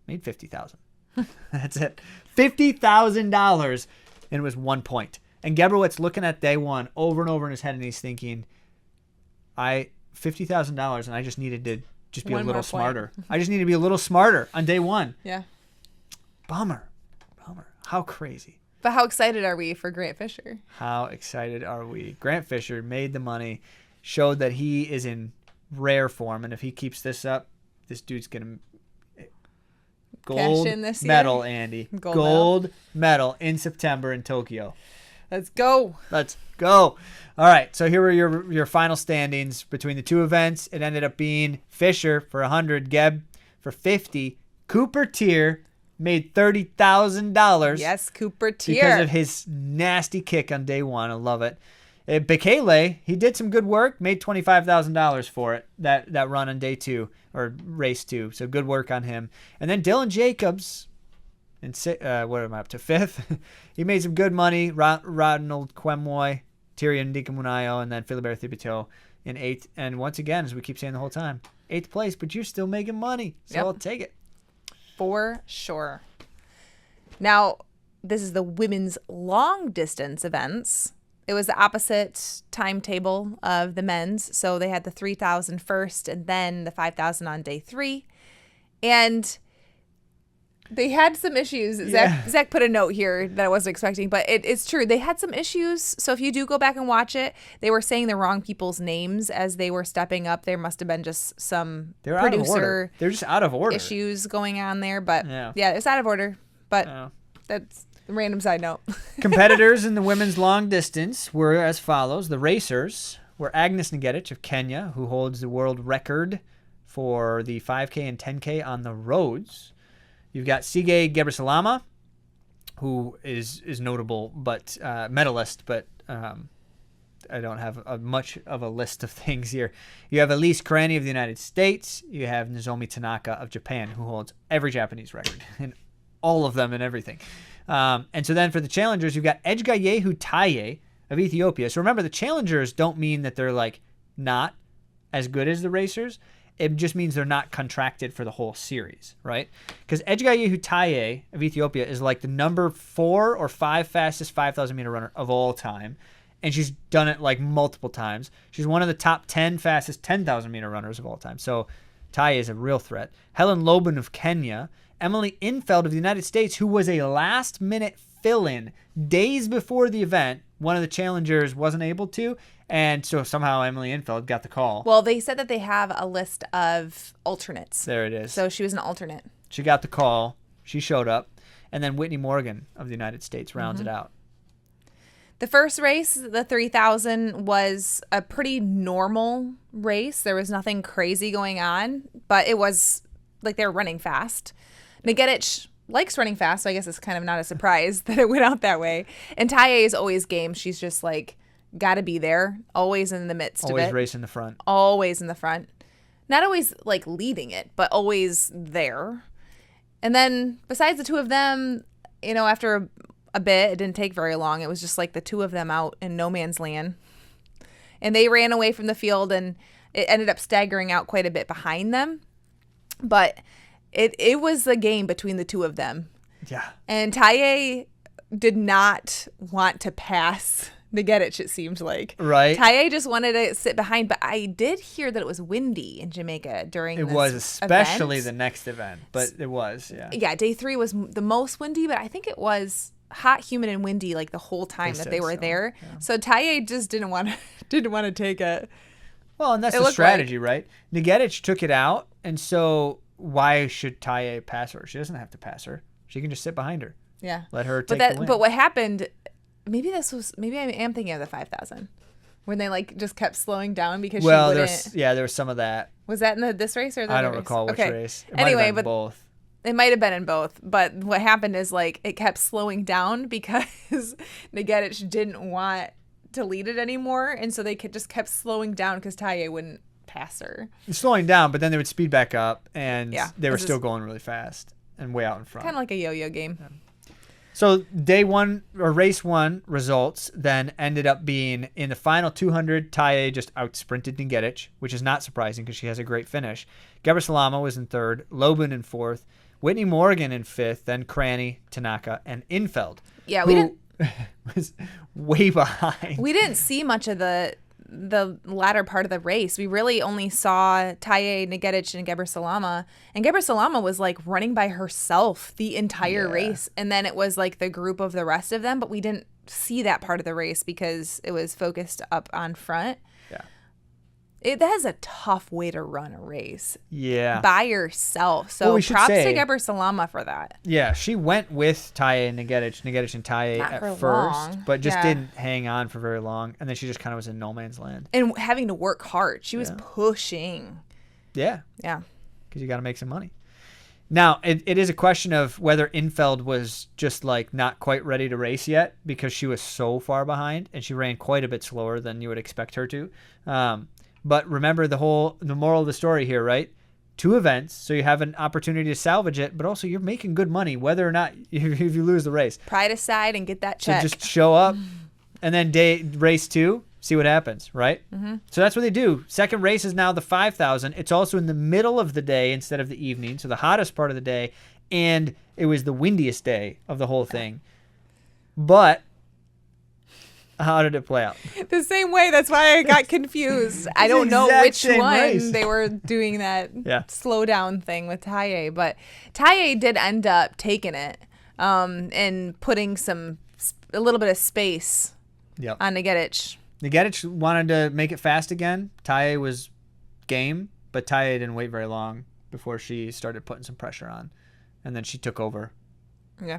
made $50,000. That's it. $50,000, and it was 1 point. And Gebrewet's looking at day one over and over in his head, and he's thinking, $50,000, and I just needed to just be a little smarter. I just need to be a little smarter on day one. Yeah. Bummer. How crazy. But how excited are we for Grant Fisher? How excited are we? Grant Fisher made the money, showed that he is in rare form, and if he keeps this up, this dude's going to gold medal, Andy. Gold medal in September in Tokyo. Let's go. All right, so here were your final standings between the two events. It ended up being Fisher for 100, Geb for 50. Cooper Tier made $30,000. Yes, Cooper Tier. Because of his nasty kick on day one. I love it. Bekele, he did some good work, made $25,000 for it, that run on day 2, or race 2. So good work on him. And then Dylan Jacobs, and what am I up to? 5th. He made some good money. Ronald Quemoy, Tyrion Dikamunayo, and then Philibert Thibiteau in 8th. And once again, as we keep saying the whole time, 8th place, but you're still making money. So I'll take it. For sure. Now, this is the women's long distance events. It was the opposite timetable of the men's. So they had the 3,000 first and then the 5,000 on day 3. And they had some issues. Zach put a note here that I wasn't expecting, but it's true. They had some issues. So if you do go back and watch it, they were saying the wrong people's names as they were stepping up. There must have been just some producer They're just out of order issues going on there. But yeah it's out of order. But that's a random side note. Competitors in the women's long distance were as follows. The racers were Agnes Ngetic of Kenya, who holds the world record for the 5K and 10K on the roads. You've got Sige Gebresalama, who is notable, but medalist, but I don't have much of a list of things here. You have Elise Karani of the United States. You have Nozomi Tanaka of Japan, who holds every Japanese record, and all of them and everything. And so then for the challengers, you've got Ejgayehu Taye of Ethiopia. So remember, the challengers don't mean that they're like not as good as the racers. It just means they're not contracted for the whole series, right? Because Ejgayehu Taye of Ethiopia is like the number 4 or 5 fastest 5,000 meter runner of all time. And she's done it like multiple times. She's one of the top 10 fastest 10,000 meter runners of all time. So Taye is a real threat. Helen Loban of Kenya. Emily Infeld of the United States, who was a last minute fill-in days before the event. One of the challengers wasn't able to. And so somehow Emily Infeld got the call. Well, they said that they have a list of alternates. There it is. So she was an alternate. She got the call. She showed up. And then Whitney Morgan of the United States rounds it out. The first race, the 3,000, was a pretty normal race. There was nothing crazy going on, but it was like they were running fast. Ngetic likes running fast, so I guess it's kind of not a surprise that it went out that way. And Taye is always game. She's just like got to be there, always in the midst of it. Always race in the front. Always in the front. Not always like leading it, but always there. And then besides the two of them, you know, after a bit, it didn't take very long. It was just like the two of them out in no man's land. And they ran away from the field, and it ended up staggering out quite a bit behind them. But it was the game between the two of them. Yeah. And Taye did not want to pass Nagedich, it seemed like. Right. Taye just wanted to sit behind, but I did hear that it was windy in Jamaica during this It was, especially event. the next event, but it was, yeah. Yeah, day 3 was the most windy, but I think it was hot, humid, and windy like the whole time that they were there. Yeah. So Taye just didn't want to take it. Well, and that's the strategy, right? Nagedich took it out, and so why should Taye pass her? She doesn't have to pass her. She can just sit behind her. Yeah. Let her take the win. But what happened, maybe I am thinking of the 5,000 when they like just kept slowing down because she wouldn't. There was some of that. Was that in this race or the I other don't race? recall which race. It anyway, might have been but both. It might have been in both. But what happened is like it kept slowing down because Nagedich didn't want to lead it anymore, and so they just kept slowing down because Taye wouldn't pass her. Slowing down, but then they would speed back up, and they were still still going really fast and way out in front. Kind of like a yo-yo game. Yeah. So day 1 or race 1 results then ended up being in the final 200. Taye just out-sprinted Nagedich, which is not surprising because she has a great finish. Gebrselassie was in 3rd, Lobin in 4th, Whitney Morgan in 5th, then Cranny, Tanaka, and Infeld. Yeah, we didn't was way behind. We didn't see much of the latter part of the race. We really only saw Taye, Nagedich, and Gebrselassie. And Gebrselassie was like running by herself the entire race. And then it was like the group of the rest of them, but we didn't see that part of the race because it was focused up on front. Yeah. That is a tough way to run a race. Yeah. By yourself. So props to Gebrselassie for that. Yeah, she went with Taye and Nagedich and Taye at first, long. But just didn't hang on for very long. And then she just kind of was in no man's land. And having to work hard. She was pushing. Yeah. Yeah. Because you got to make some money. Now, it is a question of whether Infeld was just like not quite ready to race yet because she was so far behind and she ran quite a bit slower than you would expect her to. But remember the moral of the story here, right? 2 events, so you have an opportunity to salvage it, but also you're making good money whether or not if you lose the race. Pride aside and get that check. So just show up, and then race 2, see what happens, right? Mm-hmm. So that's what they do. Second race is now the 5,000. It's also in the middle of the day instead of the evening, so the hottest part of the day, and it was the windiest day of the whole thing. But how did it play out? The same way. That's why I got confused. I don't know which one they were doing that slow down thing with Taye, but Taye did end up taking it and putting a little bit of space on Nagedich. Nagedich wanted to make it fast again. Taye was game, but Taye didn't wait very long before she started putting some pressure on, and then she took over. Yeah.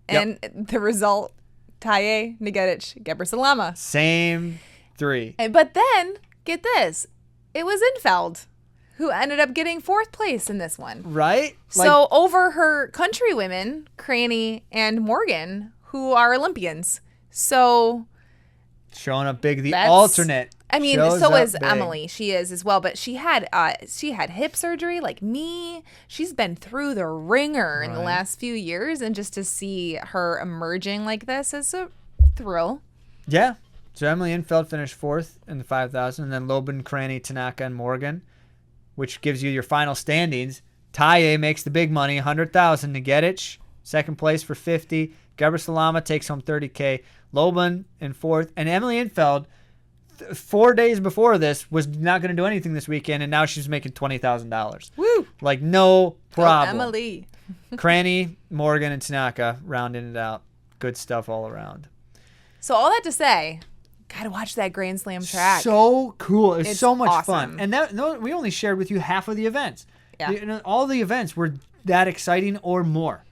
And the result, Taye, Nagedich, Gebrselassie. Same 3. But then, get this, it was Infeld who ended up getting 4th place in this one. Right? So over her countrywomen, Cranny and Morgan, who are Olympians. So showing up big, the alternate. I mean, so is Emily. She is as well, but she had hip surgery like me. She's been through the ringer in the last few years, and just to see her emerging like this is a thrill. Yeah. So Emily Infeld finished 4th in the 5,000, and then Lobin, Cranny, Tanaka, and Morgan, which gives you your final standings. Taye makes the big money, 100,000. Nagedich, 2nd place for 50. Gebrselassie takes home 30K. Lobin in 4th, and Emily Infeld 4 days before this was not going to do anything this weekend, and now she's making $20,000. Woo! Like no problem. Oh, Emily. Cranny, Morgan, and Tanaka rounding it out. Good stuff all around. So all that to say, gotta watch that Grand Slam track. So cool. It's so much awesome. fun. And we only shared with you half of the events. Yeah. All the events were that exciting or more.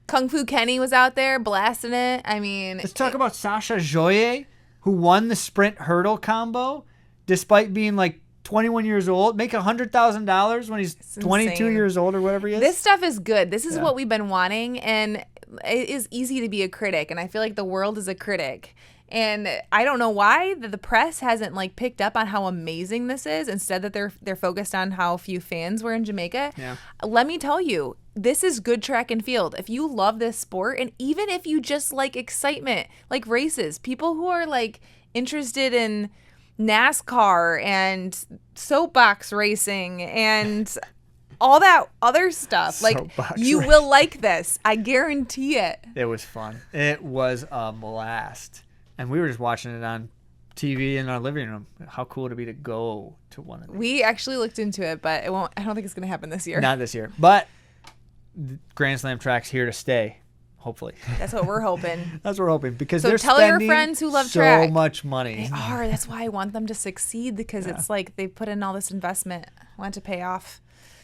Kung Fu Kenny was out there blasting it. I mean, let's talk about Sasha Joye, who won the sprint hurdle combo despite being like 21 years old, make $100,000 when he's 22 years old or whatever he is. This stuff is good. This is what we've been wanting, and it is easy to be a critic, and I feel like the world is a critic. And I don't know why the press hasn't like picked up on how amazing this is. Instead that they're focused on how few fans were in Jamaica. Yeah. Let me tell you, this is good track and field. If you love this sport, and even if you just like excitement, like races, people who are like interested in NASCAR and soapbox racing and all that other stuff, like you will like this. I guarantee it. It was fun. It was a blast. And we were just watching it on TV in our living room. How cool would it be to go to one of these? We actually looked into it, but it won't. I don't think it's going to happen this year. Not this year. But Grand Slam track's here to stay, hopefully. That's what we're hoping. That's what we're hoping. Because so they're tell spending your friends who love so track. much money. They are. That's why I want them to succeed, because it's like they put in all this investment. I want it to pay off.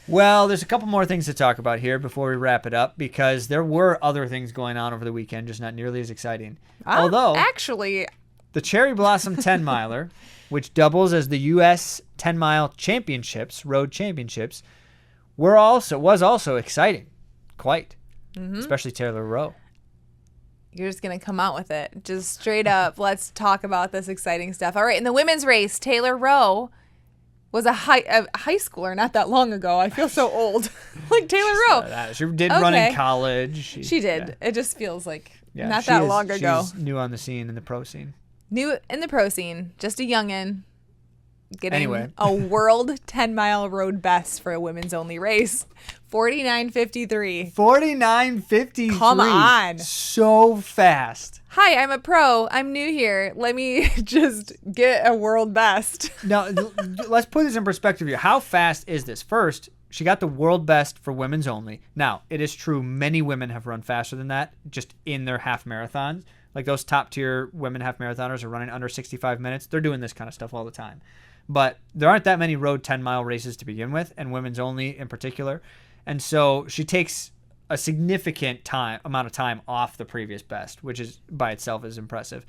Well, there's a couple more things to talk about here before we wrap it up, because there were other things going on over the weekend, just not nearly as exciting. Although, actually, the Cherry Blossom 10 miler, which doubles as the U.S. 10-mile championships, road championships, was also exciting, quite, especially Taylor Rowe. You're just going to come out with it. Just straight up, let's talk about this exciting stuff. All right, in the women's race, Taylor Rowe was a high schooler not that long ago. I feel so old. Like Taylor Rowe. She did run in college. She did. Yeah. It just feels like not that long ago. She's new on the scene, in the pro scene. New in the pro scene. Just a youngin'. Getting a world 10-mile road best for a women's only race. 49:53. 49:53. Come on. So fast. Hi, I'm a pro. I'm new here. Let me just get a world best. Now, let's put this in perspective here. How fast is this? First, she got the world best for women's only. Now, it is true many women have run faster than that just in their half marathons. Like those top tier women half marathoners are running under 65 minutes. They're doing this kind of stuff all the time. But there aren't that many road 10-mile races to begin with, and women's only in particular. And so she takes a significant amount of time off the previous best, which is by itself is impressive.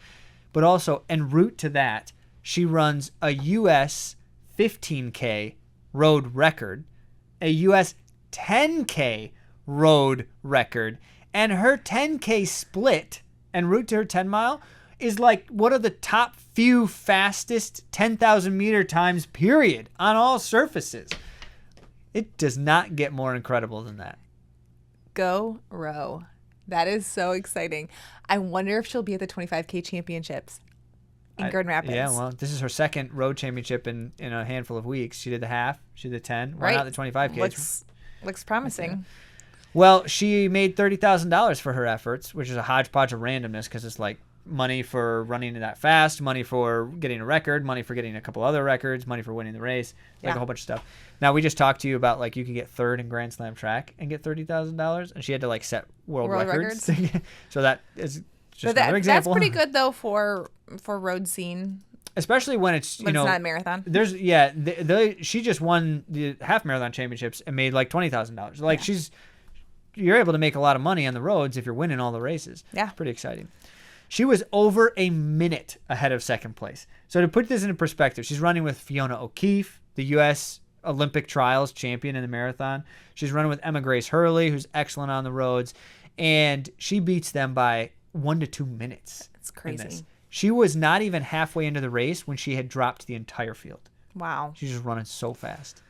But also, en route to that, she runs a U.S. 15K road record, a U.S. 10K road record, and her 10K split en route to her 10-mile is like one of the top few fastest 10,000 meter times, period, on all surfaces. It does not get more incredible than that. Go Row. That is so exciting. I wonder if she'll be at the 25K championships in Grand Rapids. Yeah, well, this is her second road championship in a handful of weeks. She did the half, she did the 10. Why not the 25K? Looks promising. Yeah. Well, she made $30,000 for her efforts, which is a hodgepodge of randomness because it's like money for running that fast, money for getting a record, money for getting a couple other records, money for winning the race, like a whole bunch of stuff. Now, we just talked to you about like you could get third in Grand Slam track and get $30,000, and she had to like set world records. So that is just another example. That's pretty good though for road scene. Especially when it's it's not a marathon. She just won the half marathon championships and made like $20,000. Like you're able to make a lot of money on the roads if you're winning all the races. Yeah, it's pretty exciting. She was over a minute ahead of second place. So to put this into perspective, she's running with Fiona O'Keefe, the U.S. Olympic trials champion in the marathon. She's running with Emma Grace Hurley, who's excellent on the roads, and she beats them by 1 to 2 minutes. It's crazy. She was not even halfway into the race when she had dropped the entire field. Wow. She's just running so fast.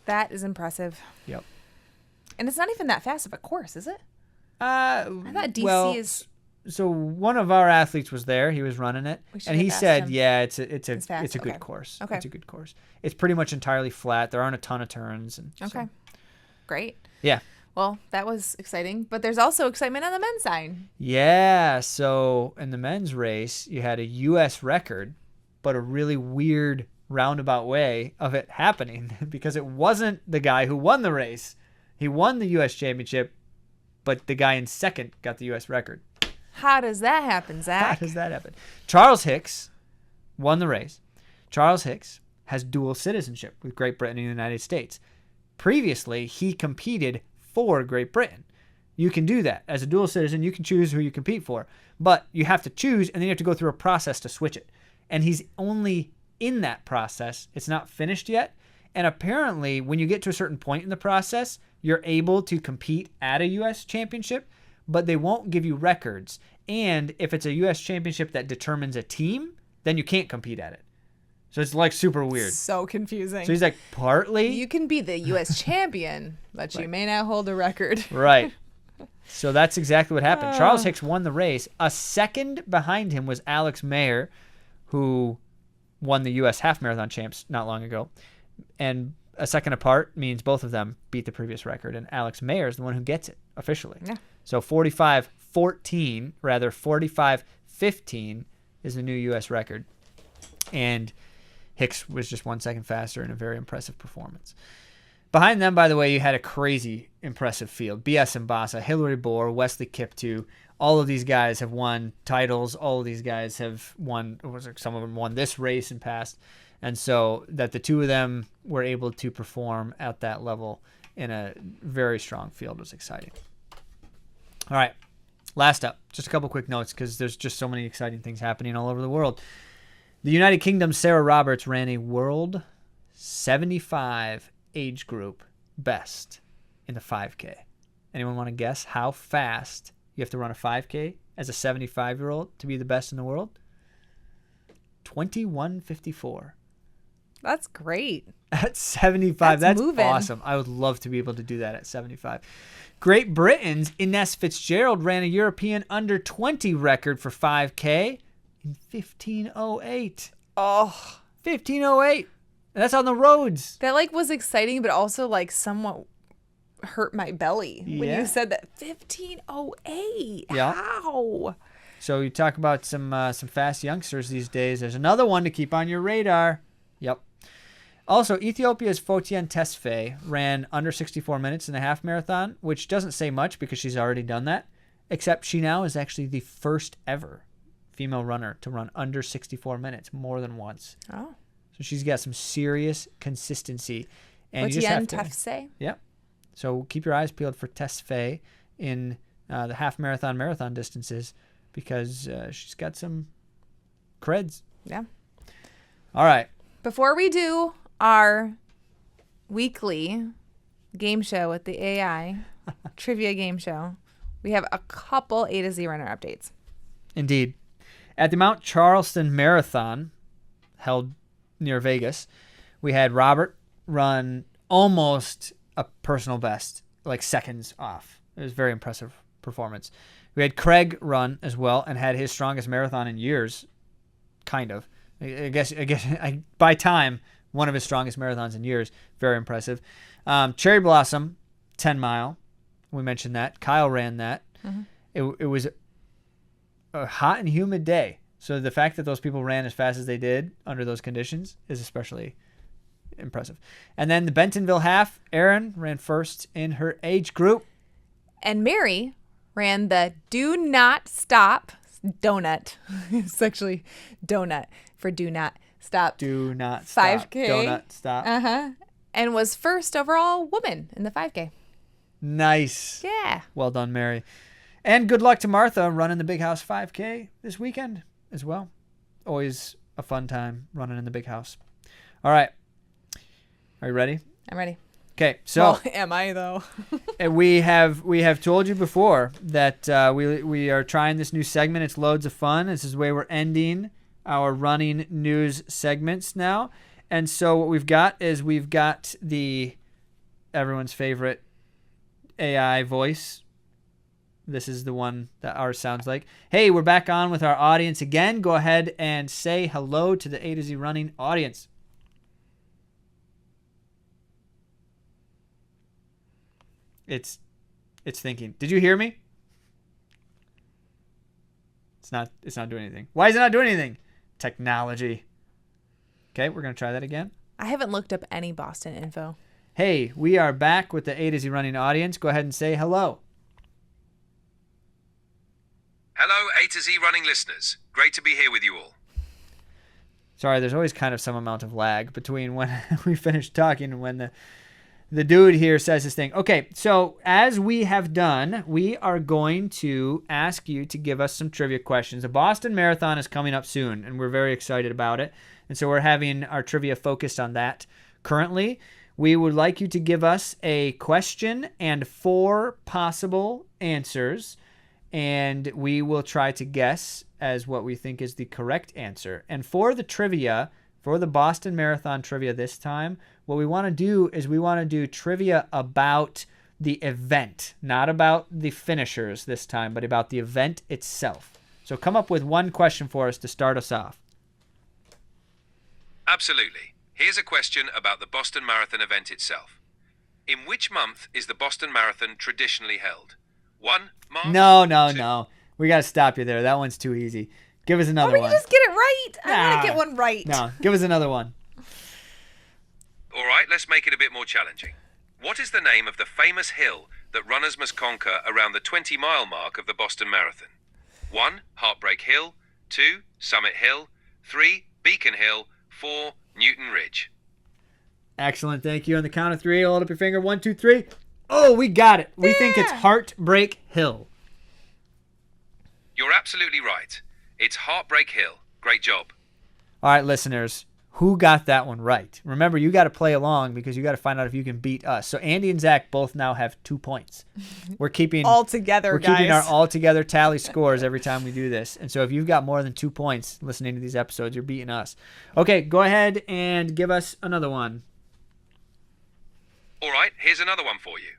That is impressive. Yep. And it's not even that fast of a course, is it? I thought DC is... So one of our athletes was there. He was running it, and he said, "Yeah, it's a good course. Okay. It's a good course. It's pretty much entirely flat. There aren't a ton of turns." Okay, great. Yeah. Well, that was exciting, but there's also excitement on the men's side. Yeah. So in the men's race, you had a U.S. record, but a really weird roundabout way of it happening because it wasn't the guy who won the race. He won the U.S. championship, but the guy in second got the U.S. record. How does that happen, Zach? How does that happen? Charles Hicks won the race. Charles Hicks has dual citizenship with Great Britain and the United States. Previously, he competed for Great Britain. You can do that. As a dual citizen, you can choose who you compete for. But you have to choose, and then you have to go through a process to switch it. And he's only in that process. It's not finished yet. And apparently, when you get to a certain point in the process, you're able to compete at a U.S. championship. but they won't give you records. And if it's a U.S. championship that determines a team, then you can't compete at it. So it's like super weird. So confusing. So he's like, partly? You can be the U.S. champion, but you may not hold a record. Right. So that's exactly what happened. Charles Hicks won the race. A second behind him was Alex Mayer, who won the U.S. half marathon champs not long ago. And a second apart means both of them beat the previous record. And Alex Mayer is the one who gets it officially. Yeah. So 45:15 is the new U.S. record. And Hicks was just 1 second faster in a very impressive performance. Behind them, by the way, you had a crazy impressive field. B.S. Mbassa, Hillary Bohr, Wesley Kiptoo. All of these guys have won titles. All of these guys have won, some of them won this race and past. And so that the two of them were able to perform at that level in a very strong field was exciting. All right, last up, just a couple quick notes because there's just so many exciting things happening all over the world. The United Kingdom's Sarah Roberts ran a World 75 age group best in the 5K. Anyone want to guess how fast you have to run a 5K as a 75-year-old to be the best in the world? 21:54. That's great. At 75, that's moving. Awesome. I would love to be able to do that at 75. Great Britain's Ines Fitzgerald ran a European under 20 record for 5K in 15:08. Oh, 15:08. That's on the roads. that was exciting, but also somewhat hurt my belly when you said that. 15:08. Yeah. How? So you talk about some fast youngsters these days. There's another one to keep on your radar. Yep. Also, Ethiopia's Fotian Tesfaye ran under 64 minutes in the half marathon, which doesn't say much because she's already done that, except she now is actually the first ever female runner to run under 64 minutes more than once. Oh. So she's got some serious consistency. And you just Fotian have to, Tesfaye? Yep. So keep your eyes peeled for Tesfaye in the half marathon distances because she's got some creds. Yeah. All right. Before we do our weekly game show with the AI trivia game show, we have a couple A to Z runner updates. Indeed. At the Mount Charleston Marathon, held near Vegas, we had Robert run almost a personal best, seconds off. It was a very impressive performance. We had Craig run as well and had his strongest marathon in years, kind of. I guess by time, one of his strongest marathons in years. Very impressive. Cherry Blossom, 10 mile. We mentioned that. Kyle ran that. Mm-hmm. It was a hot and humid day. So the fact that those people ran as fast as they did under those conditions is especially impressive. And then the Bentonville half, Erin ran first in her age group. And Mary ran the Do Not Stop donut. It's actually donut for do not stop. Do not stop. 5K. Donut stop. Uh-huh. And was first overall woman in the 5K. Nice. Yeah. Well done, Mary. And good luck to Martha running the Big House 5K this weekend as well. Always a fun time running in the Big House. All right. Are you ready? I'm ready. Okay, so well, am I though? we have told you before that we are trying this new segment. It's loads of fun. This is the way we're ending our running news segments now. And so what we've got is the everyone's favorite AI voice. This is the one that ours sounds like. Hey, we're back on with our audience again. Go ahead and say hello to the A to Z Running audience. It's thinking. Did you hear me? It's not doing anything. Why is it not doing anything? Technology. Okay, we're going to try that again. I haven't looked up any Boston info. Hey, we are back with the A to Z Running audience. Go ahead and say hello. Hello, A to Z Running listeners. Great to be here with you all. Sorry, there's always kind of some amount of lag between when we finish talking and when the dude here says his thing. Okay, so as we have done, we are going to ask you to give us some trivia questions. The Boston Marathon is coming up soon, and we're very excited about it. And so we're having our trivia focused on that currently. We would like you to give us a question and 4 possible answers. and we will try to guess as what we think is the correct answer. And for the trivia, for the Boston Marathon trivia this time, what we want to do is we want to do trivia about the event, not about the finishers this time, but about the event itself. So come up with one question for us to start us off. Absolutely. Here's a question about the Boston Marathon event itself. In which month is the Boston Marathon traditionally held? 1. March? No. We got to stop you there. That one's too easy. Give us another one. You just get it right. I want to get one right. No, give us another one. All right, let's make it a bit more challenging. What is the name of the famous hill that runners must conquer around the 20-mile mark of the Boston Marathon? 1. Heartbreak Hill. 2. Summit Hill. 3. Beacon Hill. 4. Newton Ridge. Excellent. Thank you. On the count of 3, hold up your finger. 1, 2, 3. Oh, we got it. We think it's Heartbreak Hill. You're absolutely right. It's Heartbreak Hill. Great job. All right, listeners. Who got that one right? Remember, you got to play along because you got to find out if you can beat us. So Andy and Zach both now have 2 points. We're keeping all together, guys. We're keeping our all together tally scores every time we do this. And so if you've got more than 2 points listening to these episodes, you're beating us. Okay, go ahead and give us another one. All right, here's another one for you.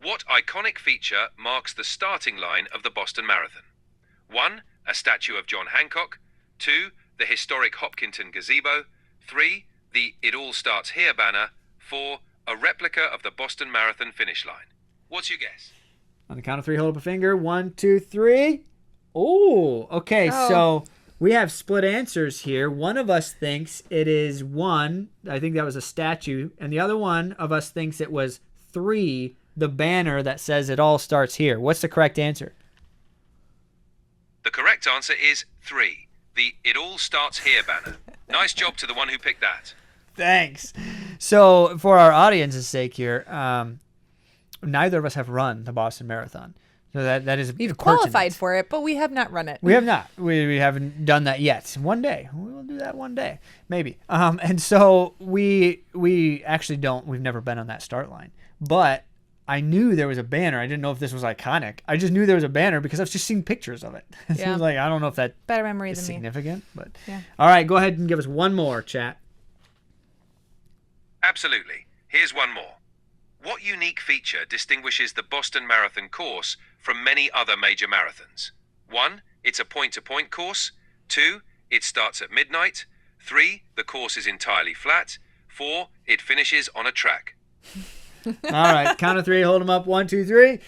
What iconic feature marks the starting line of the Boston Marathon? 1. A statue of John Hancock. 2. The historic Hopkinton gazebo. 3. The It All Starts Here banner. 4. A replica of the Boston Marathon finish line. What's your guess? On the count of 3, hold up a finger. 1, 2, 3. Oh, okay. So we have split answers here. One of us thinks it is 1. I think that was a statue. And the other one of us thinks it was 3, the banner that says it all starts here. What's the correct answer? The correct answer is 3. The It All Starts Here banner. Nice job to the one who picked that. Thanks. So for our audience's sake here, neither of us have run the Boston Marathon. So that is We've qualified for it, but we have not run it. We have not. We haven't done that yet. One day. We will do that one day. Maybe. And so we actually don't. We've never been on that start line. But I knew there was a banner. I didn't know if this was iconic. I just knew there was a banner because I've just seen pictures of it. So I was like, I don't know if that better memory is than significant. Me. But yeah. All right, go ahead and give us one more, chat. Absolutely. Here's one more. What unique feature distinguishes the Boston Marathon course from many other major marathons? 1. It's a point-to-point course. 2. It starts at midnight. 3. The course is entirely flat. 4. It finishes on a track. All right, count of 3, hold them up. 1, 2, 3.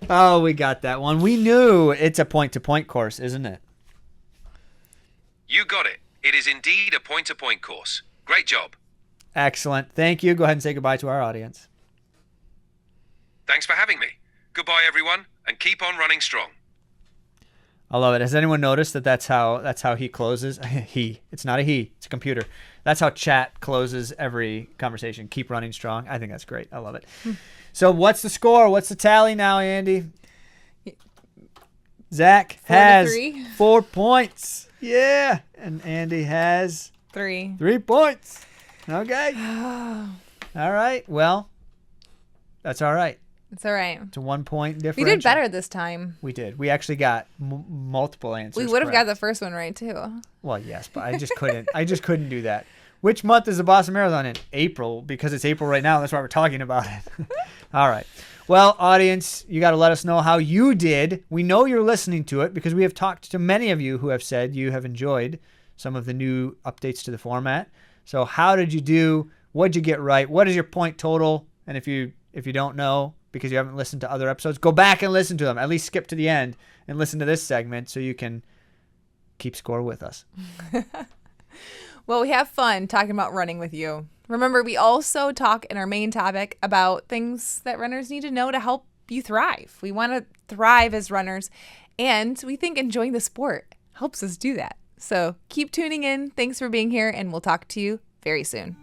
Oh, we got that one. We knew it's a point-to-point course, isn't it? You got it. It is indeed a point-to-point course. Great job. Excellent. Thank you. Go ahead and say goodbye to our audience. Thanks for having me. Goodbye, everyone, and keep on running strong. I love it. Has anyone noticed that that's how he closes? He. It's not a he. It's a computer. That's how chat closes every conversation. Keep running strong. I think that's great. I love it. So what's the score? What's the tally now, Andy? Zach has 4 points. Yeah. And Andy has 3 points. Okay. All right. Well, that's all right. It's all right. It's a 1 point difference. We did better this time. We did. We actually got multiple answers. We would have got the first one right too. Well, yes, but I just couldn't. I just couldn't do that. Which month is the Boston Marathon in? April, because it's April right now. That's why we're talking about it. All right. Well, audience, you got to let us know how you did. We know you're listening to it because we have talked to many of you who have said you have enjoyed some of the new updates to the format. So how did you do? What did you get right? What is your point total? And if you don't know because you haven't listened to other episodes, go back and listen to them. At least skip to the end and listen to this segment so you can keep score with us. Well, we have fun talking about running with you. Remember, we also talk in our main topic about things that runners need to know to help you thrive. We want to thrive as runners, and we think enjoying the sport helps us do that. So keep tuning in. Thanks for being here, and we'll talk to you very soon.